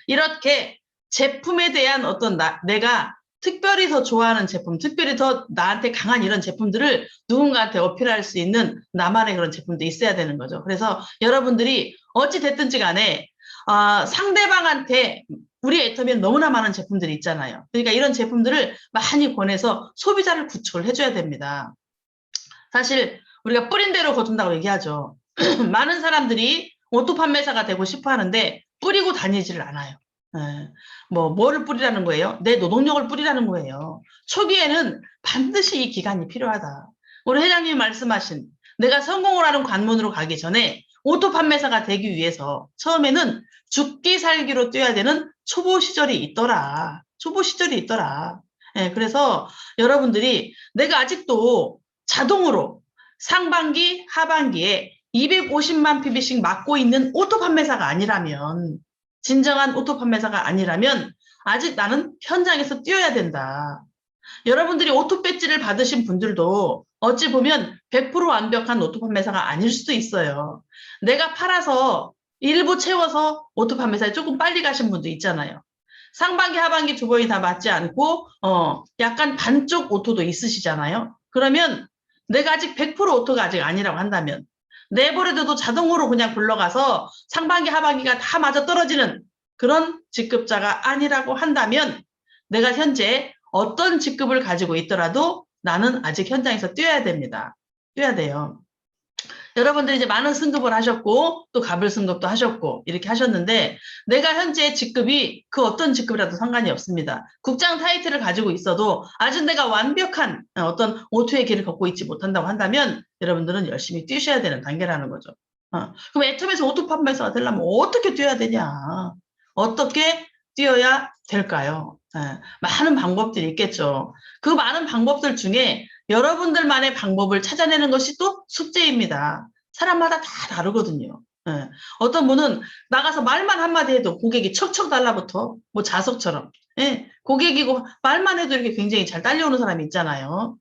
이렇게 제품에 대한 어떤 내가 특별히 더 좋아하는 제품, 특별히 더 나한테 강한 이런 제품들을 누군가한테 어필할 수 있는 나만의 그런 제품도 있어야 되는 거죠. 그래서 여러분들이 어찌 됐든지 간에 상대방한테 우리 애터미엔 너무나 많은 제품들이 있잖아요. 그러니까 이런 제품들을 많이 권해서 소비자를 구축을 해줘야 됩니다. 사실 우리가 뿌린 대로 거둔다고 얘기하죠. 많은 사람들이 오토 판매사가 되고 싶어 하는데 뿌리고 다니지를 않아요. 뭐를 뿌리라는 거예요? 내 노동력을 뿌리라는 거예요. 초기에는 반드시 이 기간이 필요하다. 우리 회장님이 말씀하신 내가 성공을 하는 관문으로 가기 전에 오토 판매사가 되기 위해서 처음에는 죽기 살기로 뛰어야 되는 초보 시절이 있더라. 초보 시절이 있더라. 그래서 여러분들이 내가 아직도 자동으로 상반기, 하반기에 250만 PB씩 맡고 있는 오토 판매사가 아니라면 진정한 오토 판매사가 아니라면 아직 나는 현장에서 뛰어야 된다. 여러분들이 오토 배지를 받으신 분들도 어찌 보면 100% 완벽한 오토 판매사가 아닐 수도 있어요. 내가 팔아서 일부 채워서 오토 판매사에 조금 빨리 가신 분도 있잖아요. 상반기, 하반기 두 번이 다 맞지 않고 약간 반쪽 오토도 있으시잖아요. 그러면 내가 아직 100% 오토가 아직 아니라고 한다면 내버려둬도 자동으로 그냥 굴러가서 상반기, 하반기가 다 맞아떨어지는 그런 직급자가 아니라고 한다면 내가 현재 어떤 직급을 가지고 있더라도 나는 아직 현장에서 뛰어야 됩니다. 뛰어야 돼요. 여러분들이 이제 많은 승급을 하셨고 또 갑을 승급도 하셨고 이렇게 하셨는데 내가 현재 직급이 그 어떤 직급이라도 상관이 없습니다. 국장 타이틀을 가지고 있어도 아직 내가 완벽한 어떤 오토의 길을 걷고 있지 못한다고 한다면 여러분들은 열심히 뛰셔야 되는 단계라는 거죠. 그럼 애텀에서 오토 판매사가 되려면 어떻게 뛰어야 되냐? 어떻게 뛰어야 될까요? 많은 방법들이 있겠죠. 그 많은 방법들 중에 여러분들만의 방법을 찾아내는 것이 또 숙제입니다. 사람마다 다 다르거든요. 어떤 분은 나가서 말만 한마디 해도 고객이 척척 달라붙어. 뭐 자석처럼. 고객이고 말만 해도 이렇게 굉장히 잘 딸려오는 사람이 있잖아요.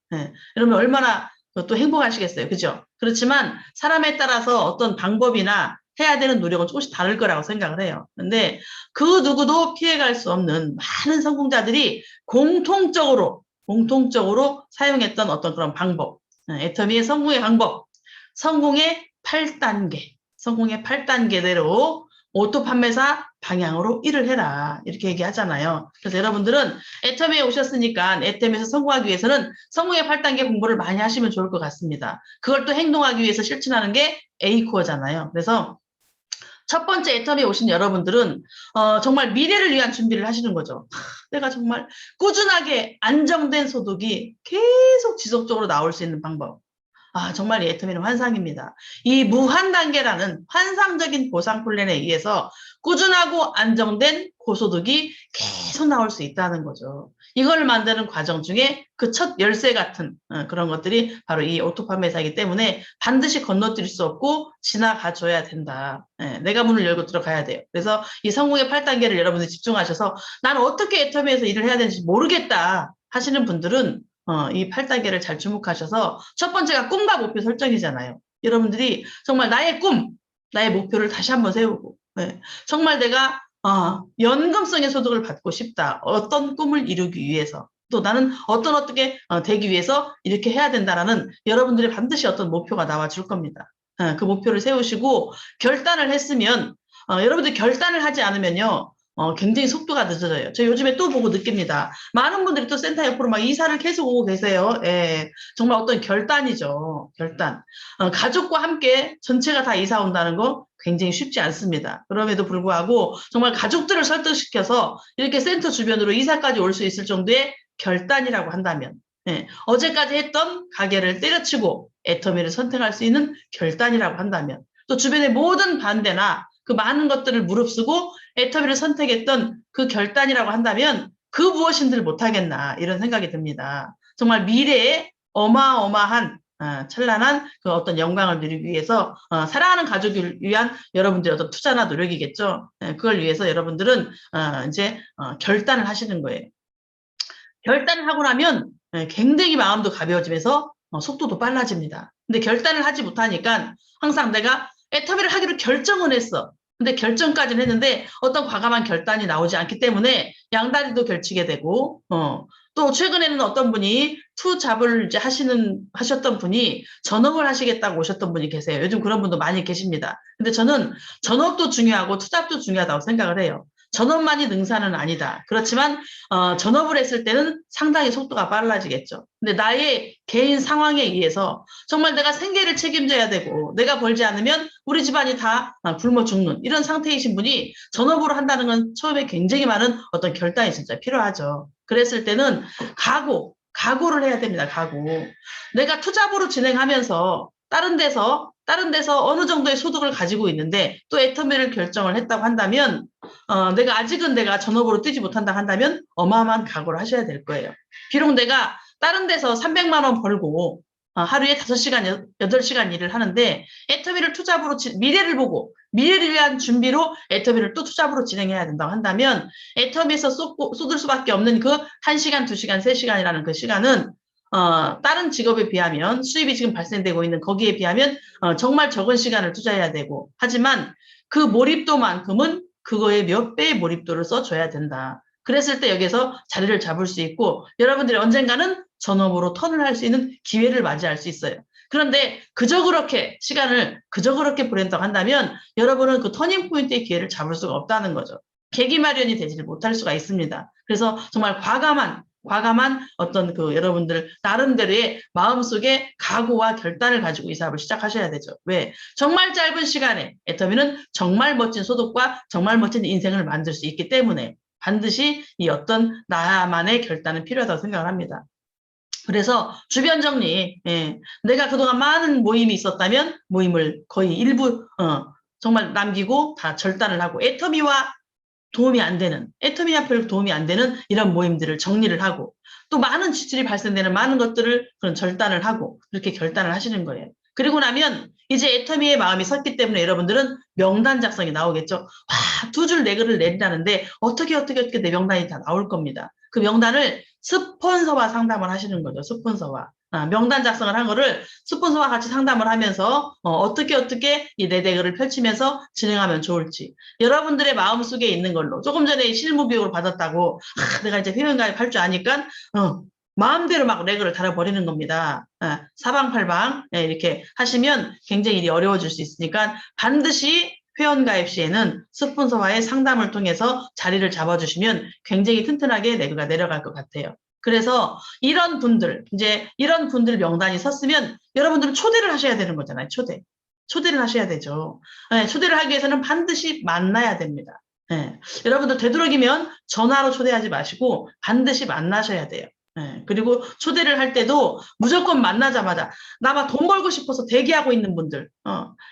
이러면 얼마나 또 행복하시겠어요. 그죠? 그렇지만 사람에 따라서 어떤 방법이나 해야 되는 노력은 조금씩 다를 거라고 생각을 해요. 근데 그 누구도 피해갈 수 없는 많은 성공자들이 공통적으로 사용했던 어떤 그런 방법, 애터미의 성공의 방법, 성공의 8단계대로 오토 판매사 방향으로 일을 해라 이렇게 얘기하잖아요. 그래서 여러분들은 애터미에 오셨으니까 애터미에서 성공하기 위해서는 성공의 8단계 공부를 많이 하시면 좋을 것 같습니다. 그걸 또 행동하기 위해서 실천하는 게 A코어잖아요. 그래서 첫 번째 애터미에 오신 여러분들은 정말 미래를 위한 준비를 하시는 거죠. 내가 정말 꾸준하게 안정된 소득이 계속 지속적으로 나올 수 있는 방법. 정말 이 애터미는 환상입니다. 이 무한 단계라는 환상적인 보상 플랜에 의해서 꾸준하고 안정된 고소득이 계속 나올 수 있다는 거죠. 이걸 만드는 과정 중에 그 첫 열쇠 같은 그런 것들이 바로 이 오토판매사이기 때문에 반드시 건너뛸 수 없고 지나가줘야 된다. 예, 내가 문을 열고 들어가야 돼요. 그래서 이 성공의 8단계를 여러분들이 집중하셔서 나는 어떻게 애터미에서 일을 해야 되는지 모르겠다 하시는 분들은 이 8단계를 잘 주목하셔서 첫 번째가 꿈과 목표 설정이잖아요. 여러분들이 정말 나의 꿈, 나의 목표를 다시 한번 세우고 예, 정말 내가 연금성의 소득을 받고 싶다. 어떤 꿈을 이루기 위해서. 또 나는 어떻게 되기 위해서 이렇게 해야 된다라는 여러분들이 반드시 어떤 목표가 나와줄 겁니다. 그 목표를 세우시고 결단을 했으면 여러분들이 결단을 하지 않으면요. 굉장히 속도가 늦어져요. 저 요즘에 또 보고 느낍니다. 많은 분들이 또 센터 옆으로 막 이사를 계속 오고 계세요. 예, 정말 어떤 결단이죠. 결단. 가족과 함께 전체가 다 이사 온다는 거 굉장히 쉽지 않습니다. 그럼에도 불구하고 정말 가족들을 설득시켜서 이렇게 센터 주변으로 이사까지 올 수 있을 정도의 결단이라고 한다면 예, 어제까지 했던 가게를 때려치고 애터미를 선택할 수 있는 결단이라고 한다면 또 주변의 모든 반대나 그 많은 것들을 무릅쓰고 애터미를 선택했던 그 결단이라고 한다면 그 무엇인들 못하겠나 이런 생각이 듭니다. 정말 미래에 어마어마한 찬란한 그 어떤 영광을 누리기 위해서 사랑하는 가족을 위한 여러분들의 어떤 투자나 노력이겠죠. 그걸 위해서 여러분들은 이제 결단을 하시는 거예요. 결단을 하고 나면 굉장히 마음도 가벼워지면서 속도도 빨라집니다. 근데 결단을 하지 못하니까 항상 내가 애터미를 하기로 결정은 했어. 근데 결정까지는 했는데 어떤 과감한 결단이 나오지 않기 때문에 양다리도 결치게 되고 또 최근에는 어떤 분이 투잡을 이제 하셨던 분이 전업을 하시겠다고 오셨던 분이 계세요. 요즘 그런 분도 많이 계십니다. 근데 저는 전업도 중요하고 투잡도 중요하다고 생각을 해요. 전업만이 능사는 아니다. 그렇지만 전업을 했을 때는 상당히 속도가 빨라지겠죠. 근데 나의 개인 상황에 의해서 정말 내가 생계를 책임져야 되고 내가 벌지 않으면 우리 집안이 다 굶어 죽는 이런 상태이신 분이 전업으로 한다는 건 처음에 굉장히 많은 어떤 결단이 진짜 필요하죠. 그랬을 때는 각오를 해야 됩니다. 각오. 내가 투잡으로 진행하면서 다른 데서 어느 정도의 소득을 가지고 있는데 또 애터미를 결정을 했다고 한다면 내가 전업으로 뛰지 못한다 한다면 어마어마한 각오를 하셔야 될 거예요. 비록 내가 다른 데서 300만 원 벌고 하루에 5시간, 8시간 일을 하는데 애터미를 투잡으로 미래를 보고 미래를 위한 준비로 애터미를 또 투잡으로 진행해야 된다고 한다면 애터미에서 쏟을 수밖에 없는 그 1시간, 2시간, 3시간이라는 그 시간은 다른 직업에 비하면 수입이 지금 발생되고 있는 거기에 비하면 정말 적은 시간을 투자해야 되고 하지만 그 몰입도만큼은 그거의 몇 배의 몰입도를 써줘야 된다. 그랬을 때 여기서 자리를 잡을 수 있고 여러분들이 언젠가는 전업으로 턴을 할 수 있는 기회를 맞이할 수 있어요. 그런데 그저 그렇게 시간을 그저 그렇게 보낸다고 한다면 여러분은 그 터닝 포인트의 기회를 잡을 수가 없다는 거죠. 계기 마련이 되지를 못할 수가 있습니다. 그래서 정말 과감한 어떤 그 여러분들 나름대로의 마음속에 각오와 결단을 가지고 이 사업을 시작하셔야 되죠. 왜? 정말 짧은 시간에 애터미는 정말 멋진 소득과 정말 멋진 인생을 만들 수 있기 때문에 반드시 이 어떤 나만의 결단은 필요하다고 생각을 합니다. 그래서 주변 정리, 내가 그동안 많은 모임이 있었다면 모임을 거의 일부 정말 남기고 다 절단을 하고 애터미와 도움이 안 되는, 애터미와 별 도움이 안 되는 이런 모임들을 정리를 하고 또 많은 지출이 발생되는 많은 것들을 그런 절단을 하고 그렇게 결단을 하시는 거예요. 그리고 나면 이제 애터미의 마음이 섰기 때문에 여러분들은 명단 작성이 나오겠죠. 와, 2줄 네 글을 내리라는데 어떻게 내 명단이 다 나올 겁니다. 그 명단을 스폰서와 상담을 하시는 거죠. 스폰서와. 명단 작성을 한 거를 스폰서와 같이 상담을 하면서 어떻게 이 네 대글을 펼치면서 진행하면 좋을지 여러분들의 마음속에 있는 걸로 조금 전에 실무 교육을 받았다고 내가 이제 회원가입 할 줄 아니까 마음대로 막 레그를 달아버리는 겁니다. 사방팔방 이렇게 하시면 굉장히 일이 어려워질 수 있으니까 반드시 회원가입 시에는 스폰서와의 상담을 통해서 자리를 잡아주시면 굉장히 튼튼하게 레그가 내려갈 것 같아요. 그래서 이런 분들 명단이 섰으면 여러분들은 초대를 하셔야 되는 거잖아요. 초대를 하셔야 되죠. 초대를 하기 위해서는 반드시 만나야 됩니다. 여러분들 되도록이면 전화로 초대하지 마시고 반드시 만나셔야 돼요. 그리고 초대를 할 때도 무조건 만나자마자 나 막 돈 벌고 싶어서 대기하고 있는 분들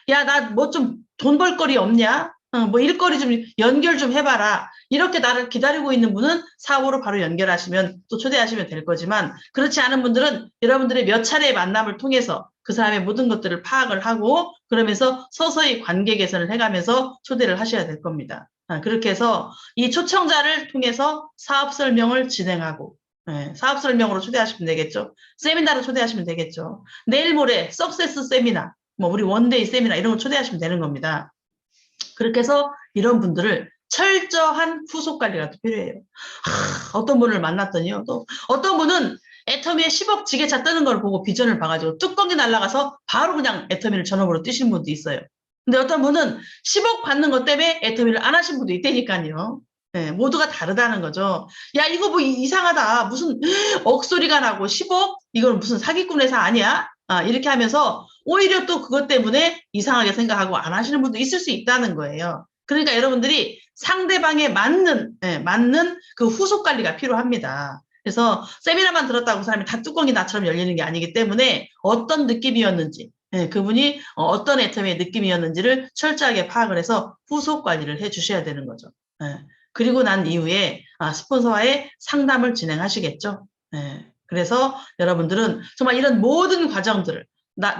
야, 나 뭐 좀 돈 벌 거리 없냐? 뭐 일거리 좀 연결 좀 해봐라. 이렇게 나를 기다리고 있는 분은 사업으로 바로 연결하시면 또 초대하시면 될 거지만 그렇지 않은 분들은 여러분들의 몇 차례의 만남을 통해서 그 사람의 모든 것들을 파악을 하고 그러면서 서서히 관계 개선을 해가면서 초대를 하셔야 될 겁니다. 그렇게 해서 이 초청자를 통해서 사업 설명을 진행하고 사업 설명으로 초대하시면 되겠죠. 세미나로 초대하시면 되겠죠. 내일 모레 석세스 세미나, 뭐 우리 원데이 세미나 이런 거 초대하시면 되는 겁니다. 그렇게 해서 이런 분들을 철저한 후속 관리가 또 필요해요. 어떤 분을 만났더니요. 또 어떤 분은 애터미에 10억 지게차 뜨는 걸 보고 비전을 봐가지고 뚜껑이 날아가서 바로 그냥 애터미를 전업으로 뛰신 분도 있어요. 근데 어떤 분은 10억 받는 것 때문에 애터미를 안 하신 분도 있다니까요. 네, 모두가 다르다는 거죠. 야, 이거 뭐 이상하다. 무슨 억소리가 나고 10억? 이건 무슨 사기꾼 회사 아니야? 이렇게 하면서 오히려 또 그것 때문에 이상하게 생각하고 안 하시는 분도 있을 수 있다는 거예요. 그러니까 여러분들이 상대방에 맞는 그 후속 관리가 필요합니다. 그래서 세미나만 들었다고 그 사람이 다 뚜껑이 나처럼 열리는 게 아니기 때문에 어떤 느낌이었는지 그분이 어떤 애터미의 느낌이었는지를 철저하게 파악을 해서 후속 관리를 해 주셔야 되는 거죠. 그리고 난 이후에 스폰서와의 상담을 진행하시겠죠. 그래서 여러분들은 정말 이런 모든 과정들을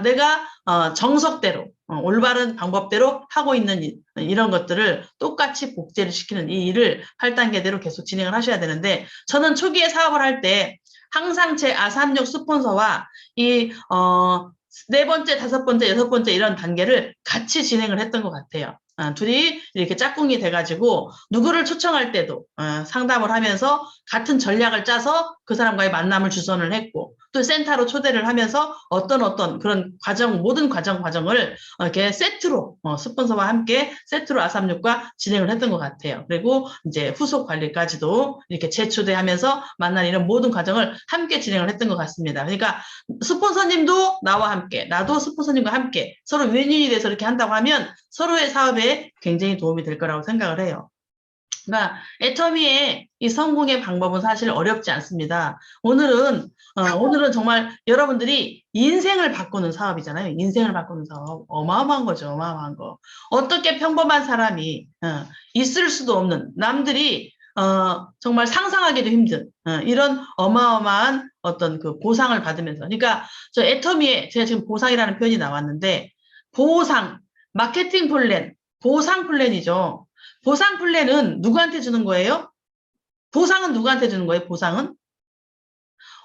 내가 정석대로 올바른 방법대로 하고 있는 이런 것들을 똑같이 복제를 시키는 이 일을 8단계대로 계속 진행을 하셔야 되는데 저는 초기에 사업을 할 때 항상 제 아삼육 스폰서와 이 네 번째, 다섯 번째, 여섯 번째 이런 단계를 같이 진행을 했던 것 같아요. 둘이 이렇게 짝꿍이 돼가지고 누구를 초청할 때도 상담을 하면서 같은 전략을 짜서 그 사람과의 만남을 주선을 했고 또 센터로 초대를 하면서 어떤 그런 과정 모든 과정을 이렇게 세트로 스폰서와 함께 세트로 아삼육과 진행을 했던 것 같아요. 그리고 이제 후속 관리까지도 이렇게 재초대하면서 만난 이런 모든 과정을 함께 진행을 했던 것 같습니다. 그러니까 스폰서님도 나와 함께 나도 스폰서님과 함께 서로 윈윈이 돼서 이렇게 한다고 하면 서로의 사업에 굉장히 도움이 될 거라고 생각을 해요. 그러니까 애터미의 이 성공의 방법은 사실 어렵지 않습니다. 오늘은 정말 여러분들이 인생을 바꾸는 사업이잖아요. 인생을 바꾸는 사업. 어마어마한 거죠. 어마어마한 거. 어떻게 평범한 사람이 있을 수도 없는 남들이 정말 상상하기도 힘든 이런 어마어마한 어떤 그 보상을 받으면서 그러니까 저 애터미에 제가 지금 보상이라는 표현이 나왔는데 보상, 마케팅 플랜, 보상 플랜이죠. 보상 플랜은 누구한테 주는 거예요? 보상은 누구한테 주는 거예요? 보상은?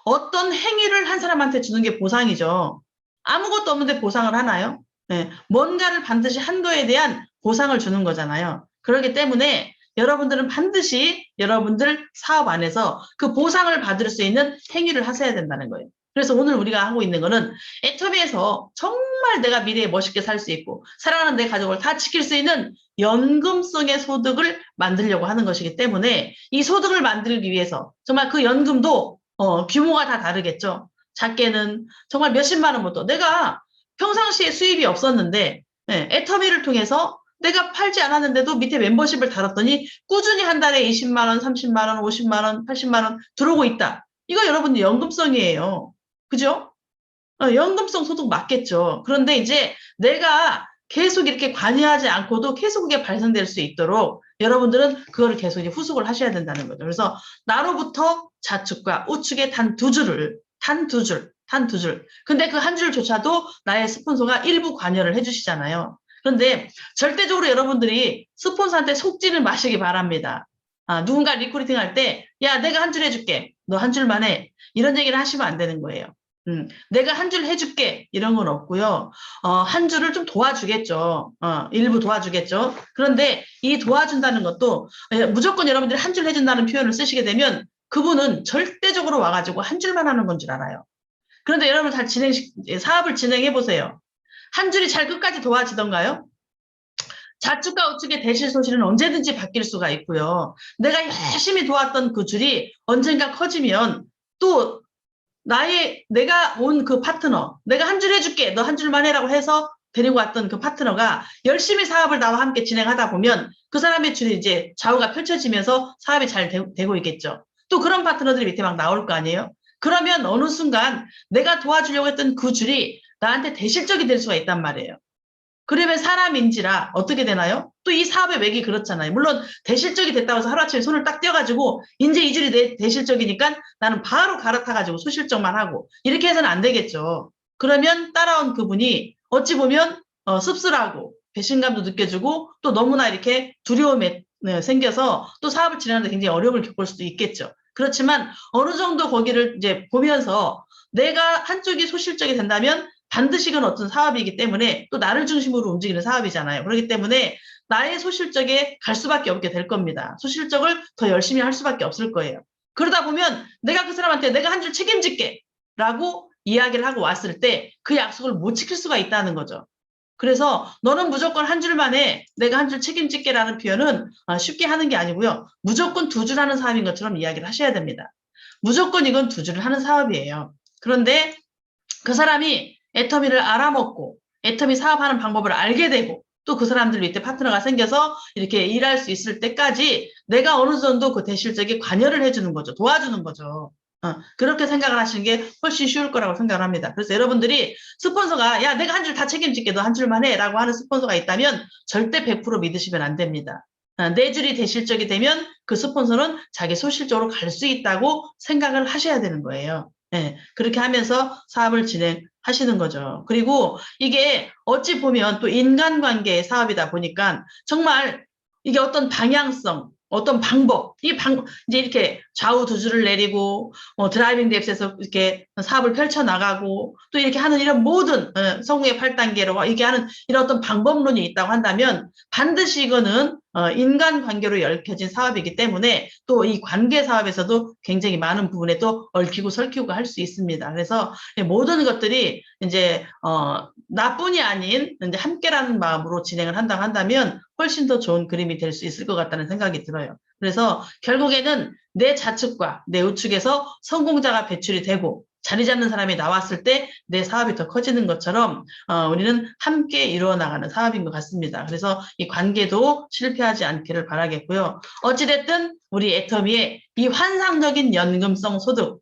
어떤 행위를 한 사람한테 주는 게 보상이죠. 아무것도 없는데 보상을 하나요? 네, 뭔가를 반드시 한 거에 대한 보상을 주는 거잖아요. 그렇기 때문에 여러분들은 반드시 여러분들 사업 안에서 그 보상을 받을 수 있는 행위를 하셔야 된다는 거예요. 그래서 오늘 우리가 하고 있는 거는 애터미에서 정말 내가 미래에 멋있게 살 수 있고 사랑하는 내 가족을 다 지킬 수 있는 연금성의 소득을 만들려고 하는 것이기 때문에 이 소득을 만들기 위해서 정말 그 연금도 규모가 다 다르겠죠. 작게는 정말 몇십만 원부터 내가 평상시에 수입이 없었는데 애터미를 통해서 내가 팔지 않았는데도 밑에 멤버십을 달았더니 꾸준히 한 달에 20만 원, 30만 원, 50만 원, 80만 원 들어오고 있다. 이거 여러분들 연금성이에요. 그죠? 연금성 소득 맞겠죠. 그런데 이제 내가 계속 이렇게 관여하지 않고도 계속 그게 발생될 수 있도록 여러분들은 그거를 계속 이제 후속을 하셔야 된다는 거죠. 그래서 나로부터 좌측과 우측의 단 두 줄. 근데 그 한 줄조차도 나의 스폰서가 일부 관여를 해주시잖아요. 그런데 절대적으로 여러분들이 스폰서한테 속지를 마시기 바랍니다. 누군가 리크루팅 할 때, 야, 내가 한 줄 해줄게. 너 한 줄만 해. 이런 얘기를 하시면 안 되는 거예요. 내가 한 줄 해줄게. 이런 건 없고요. 한 줄을 좀 도와주겠죠. 일부 도와주겠죠. 그런데 이 도와준다는 것도 무조건 여러분들이 한 줄 해준다는 표현을 쓰시게 되면 그분은 절대적으로 와가지고 한 줄만 하는 건 줄 알아요. 그런데 여러분 사업을 진행해 보세요. 한 줄이 잘 끝까지 도와지던가요? 좌측과 우측의 대실소실은 언제든지 바뀔 수가 있고요. 내가 열심히 도왔던 그 줄이 언젠가 커지면 또 내가 온 그 파트너, 내가 한 줄 해줄게, 너 한 줄만 해라고 해서 데리고 왔던 그 파트너가 열심히 사업을 나와 함께 진행하다 보면 그 사람의 줄이 이제 좌우가 펼쳐지면서 사업이 잘 되고 있겠죠. 또 그런 파트너들이 밑에 막 나올 거 아니에요? 그러면 어느 순간 내가 도와주려고 했던 그 줄이 나한테 대실적이 될 수가 있단 말이에요. 그러면 사람인지라 어떻게 되나요? 또 이 사업의 맥이 그렇잖아요. 물론 대실적이 됐다고 해서 하루아침에 손을 딱 떼어가지고 이제 이 줄이 대실적이니까 나는 바로 갈아타가지고 소실적만 하고 이렇게 해서는 안 되겠죠. 그러면 따라온 그분이 어찌 보면 씁쓸하고 배신감도 느껴지고 또 너무나 이렇게 두려움에 생겨서 또 사업을 진행하는데 굉장히 어려움을 겪을 수도 있겠죠. 그렇지만 어느 정도 거기를 이제 보면서 내가 한쪽이 소실적이 된다면 반드시 이건 어떤 사업이기 때문에 또 나를 중심으로 움직이는 사업이잖아요. 그렇기 때문에 나의 소실적에 갈 수밖에 없게 될 겁니다. 소실적을 더 열심히 할 수밖에 없을 거예요. 그러다 보면 내가 그 사람한테 내가 한 줄 책임질게 라고 이야기를 하고 왔을 때 그 약속을 못 지킬 수가 있다는 거죠. 그래서 너는 무조건 한 줄만 해. 내가 한 줄 책임질게라는 표현은 쉽게 하는 게 아니고요. 무조건 두 줄 하는 사업인 것처럼 이야기를 하셔야 됩니다. 무조건 이건 두 줄을 하는 사업이에요. 그런데 그 사람이 애터미를 알아먹고 애터미 사업하는 방법을 알게 되고 또 그 사람들 밑에 파트너가 생겨서 이렇게 일할 수 있을 때까지 내가 어느 정도 그 대실적에 관여를 해주는 거죠. 도와주는 거죠. 그렇게 생각을 하시는 게 훨씬 쉬울 거라고 생각을 합니다. 그래서 여러분들이 스폰서가 야 내가 한 줄 다 책임질게 너 한 줄만 해 라고 하는 스폰서가 있다면 절대 100% 믿으시면 안 됩니다. 네 줄이 대실적이 되면 그 스폰서는 자기 소실적으로 갈 수 있다고 생각을 하셔야 되는 거예요. 네, 그렇게 하면서 사업을 진행하시는 거죠. 그리고 이게 어찌 보면 또 인간관계의 사업이다 보니까 정말 이게 어떤 방향성, 어떤 방법, 이제 이렇게 좌우 두 줄을 내리고, 드라이빙 랩스에서 이렇게 사업을 펼쳐나가고, 또 이렇게 하는 이런 모든, 성공의 8단계로 이렇게 하는 이런 어떤 방법론이 있다고 한다면 반드시 이거는, 인간관계로 얽혀진 사업이기 때문에 또 이 관계 사업에서도 굉장히 많은 부분에 또 얽히고 설키고 할 수 있습니다. 그래서 모든 것들이 이제, 나뿐이 아닌 이제 함께라는 마음으로 진행을 한다고 한다면 훨씬 더 좋은 그림이 될 수 있을 것 같다는 생각이 들어요. 그래서 결국에는 내 좌측과 내 우측에서 성공자가 배출이 되고 자리 잡는 사람이 나왔을 때 내 사업이 더 커지는 것처럼 우리는 함께 이루어 나가는 사업인 것 같습니다. 그래서 이 관계도 실패하지 않기를 바라겠고요. 어찌됐든 우리 애터미의 이 환상적인 연금성 소득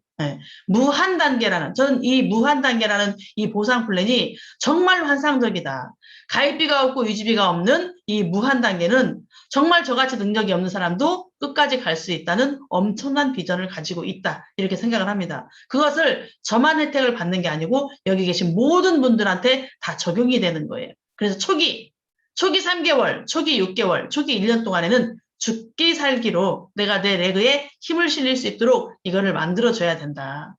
무한 단계라는 저는 이 무한 단계라는 이 보상 플랜이 정말 환상적이다. 가입비가 없고 유지비가 없는 이 무한 단계는 정말 저같이 능력이 없는 사람도 끝까지 갈 수 있다는 엄청난 비전을 가지고 있다. 이렇게 생각을 합니다. 그것을 저만 혜택을 받는 게 아니고 여기 계신 모든 분들한테 다 적용이 되는 거예요. 그래서 초기 3개월, 초기 6개월, 초기 1년 동안에는 죽기 살기로 내가 내 레그에 힘을 실릴 수 있도록 이거를 만들어줘야 된다.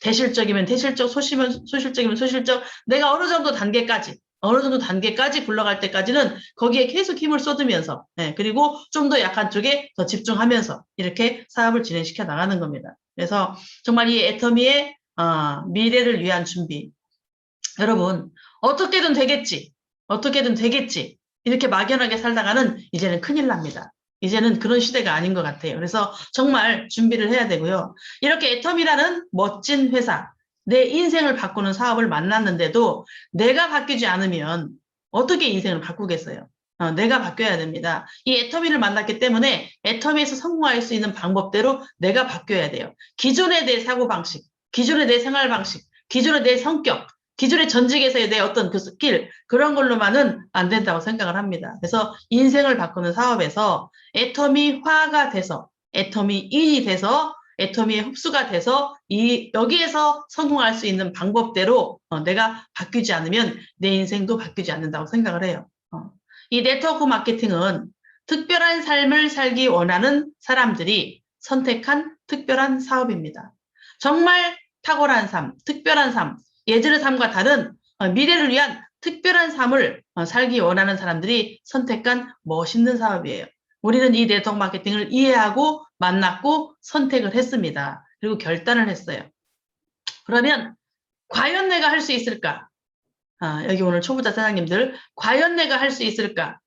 대실적이면 대실적, 소실적이면 소실적, 내가 어느 정도 단계까지 굴러갈 때까지는 거기에 계속 힘을 쏟으면서 그리고 좀 더 약한 쪽에 더 집중하면서 이렇게 사업을 진행시켜 나가는 겁니다. 그래서 정말 이 애터미의 미래를 위한 준비 여러분 어떻게든 되겠지 이렇게 막연하게 살다가는 이제는 큰일 납니다. 이제는 그런 시대가 아닌 것 같아요. 그래서 정말 준비를 해야 되고요. 이렇게 애터미라는 멋진 회사 내 인생을 바꾸는 사업을 만났는데도 내가 바뀌지 않으면 어떻게 인생을 바꾸겠어요? 내가 바뀌어야 됩니다. 이 애터미를 만났기 때문에 애터미에서 성공할 수 있는 방법대로 내가 바뀌어야 돼요. 기존의 내 사고방식, 기존의 내 생활방식, 기존의 내 성격, 기존의 전직에서의 내 어떤 그 스킬 그런 걸로만은 안 된다고 생각을 합니다. 그래서 인생을 바꾸는 사업에서 애터미화가 돼서 애터미인이 돼서 애터미의 흡수가 돼서 여기에서 성공할 수 있는 방법대로 내가 바뀌지 않으면 내 인생도 바뀌지 않는다고 생각을 해요. 이 네트워크 마케팅은 특별한 삶을 살기 원하는 사람들이 선택한 특별한 사업입니다. 정말 탁월한 삶, 특별한 삶, 예전의 삶과 다른 미래를 위한 특별한 삶을 살기 원하는 사람들이 선택한 멋있는 사업이에요. 우리는 이 네트워크 마케팅을 이해하고 만났고 선택을 했습니다. 그리고 결단을 했어요. 그러면 과연 내가 할 수 있을까? 여기 오늘 초보자 사장님들 과연 내가 할 수 있을까?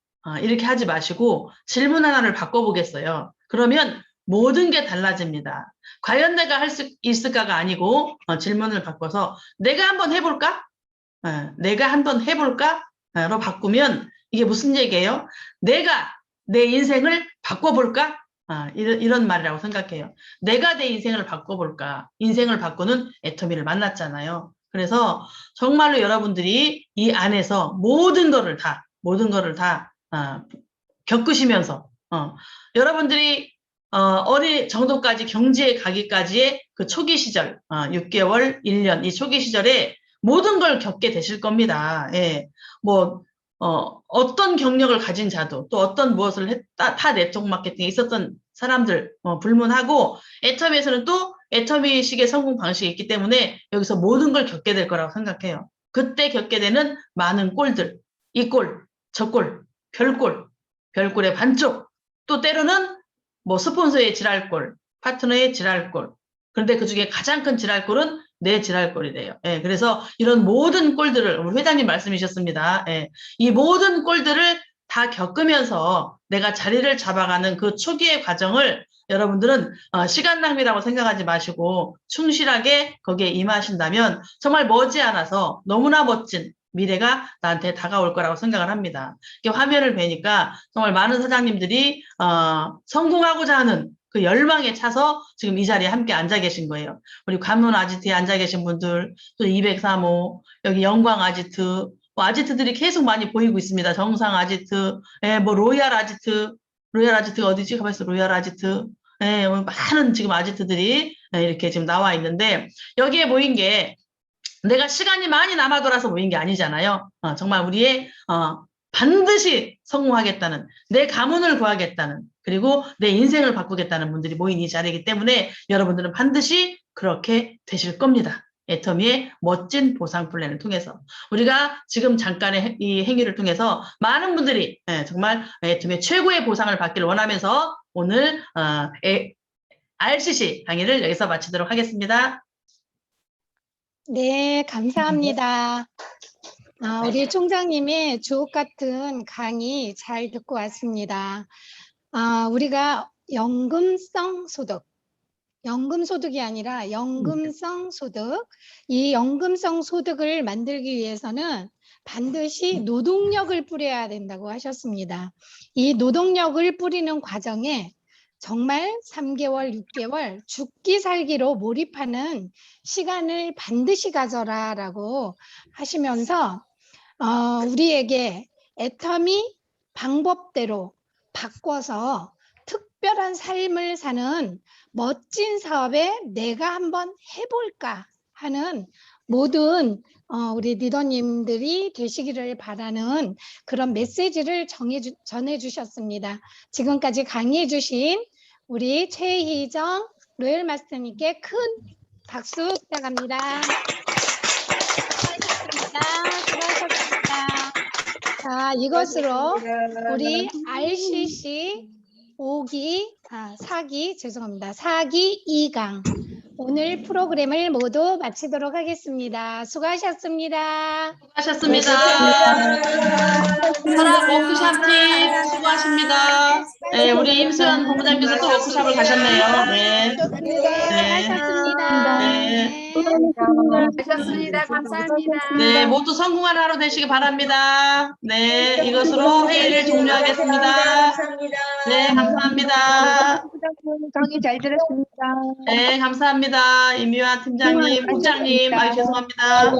이렇게 하지 마시고 질문 하나를 바꿔보겠어요. 그러면 모든 게 달라집니다. 과연 내가 할 수 있을까가 아니고 질문을 바꿔서 내가 한번 해볼까? 내가 한번 해볼까? 로 바꾸면 이게 무슨 얘기예요? 내가 내 인생을 바꿔볼까? 이런 말이라고 생각해요. 내가 내 인생을 바꿔볼까? 인생을 바꾸는 애터미를 만났잖아요. 그래서 정말로 여러분들이 이 안에서 모든 거를 다 겪으시면서 여러분들이 어린 정도까지 경지에 가기까지의 그 초기 시절, 6개월, 1년 이 초기 시절에 모든 걸 겪게 되실 겁니다. 예. 뭐 어떤 경력을 가진 자도 또 어떤 무엇을 했다, 타 네트워크 마케팅에 있었던 사람들 불문하고 애터미에서는 또 애터미식의 성공 방식이 있기 때문에 여기서 모든 걸 겪게 될 거라고 생각해요. 그때 겪게 되는 많은 꼴들, 이 꼴, 저 꼴, 별꼴, 별꼴의 반쪽, 또 때로는 뭐 스폰서의 지랄꼴, 파트너의 지랄꼴. 그런데 그 중에 가장 큰 지랄꼴은 내 지랄꼴이래요. 예, 그래서 이런 모든 꼴들을 우리 회장님 말씀이셨습니다. 예, 이 모든 꼴들을 다 겪으면서 내가 자리를 잡아가는 그 초기의 과정을 여러분들은 시간 낭비라고 생각하지 마시고 충실하게 거기에 임하신다면 정말 머지않아서 너무나 멋진 미래가 나한테 다가올 거라고 생각을 합니다. 이렇게 화면을 뵈니까 정말 많은 사장님들이 성공하고자 하는 그 열망에 차서 지금 이 자리에 함께 앉아 계신 거예요. 우리 관문 아지트에 앉아 계신 분들, 또 203호, 여기 영광 아지트, 뭐 아지트들이 계속 많이 보이고 있습니다. 정상 아지트, 뭐 로얄 아지트가 어디지? 가만 있어, 로얄 아지트. 뭐 많은 지금 아지트들이 이렇게 지금 나와 있는데 여기에 모인 게 내가 시간이 많이 남아 돌아서 모인 게 아니잖아요. 정말 우리의 반드시 성공하겠다는 내 가문을 구하겠다는 그리고 내 인생을 바꾸겠다는 분들이 모인 이 자리이기 때문에 여러분들은 반드시 그렇게 되실 겁니다. 애터미의 멋진 보상 플랜을 통해서 우리가 지금 잠깐의 이 행위를 통해서 많은 분들이 정말 애터미의 최고의 보상을 받기를 원하면서 오늘 RCC 강의를 여기서 마치도록 하겠습니다. 네, 감사합니다. 우리 총장님의 주옥 같은 강의 잘 듣고 왔습니다. 우리가 연금성 소득이 아니라 연금성 소득, 이 연금성 소득을 만들기 위해서는 반드시 노동력을 뿌려야 된다고 하셨습니다. 이 노동력을 뿌리는 과정에 정말 3개월, 6개월 죽기 살기로 몰입하는 시간을 반드시 가져라 라고 하시면서 우리에게 애터미 방법대로 바꿔서 특별한 삶을 사는 멋진 사업에 내가 한번 해볼까 하는 모든 우리 리더님들이 되시기를 바라는 그런 메시지를 전해주셨습니다. 지금까지 강의해주신 우리 최희정 로열 마스터님께 큰 박수 부탁합니다. 수고하셨습니다. 자, 이것으로 우리 RCC 4기 2강 오늘 프로그램을 모두 마치도록 하겠습니다. 수고하셨습니다. 수고하셨습니다. 사랑 워크샵 팀 수고하십니다. 네, 우리 임수연 본부장님께서 또 워크샵을 가셨네요. 네. 수고하셨습니다. 네. 하셨습니다. 감사합니다. 네, 모두 성공하는 하루 되시기 바랍니다. 네, 이것으로 회의를 종료하겠습니다. 네, 감사합니다. 강의 잘 들었습니다. 네, 감사합니다. 임유아 팀장님, 국장님, 죄송합니다.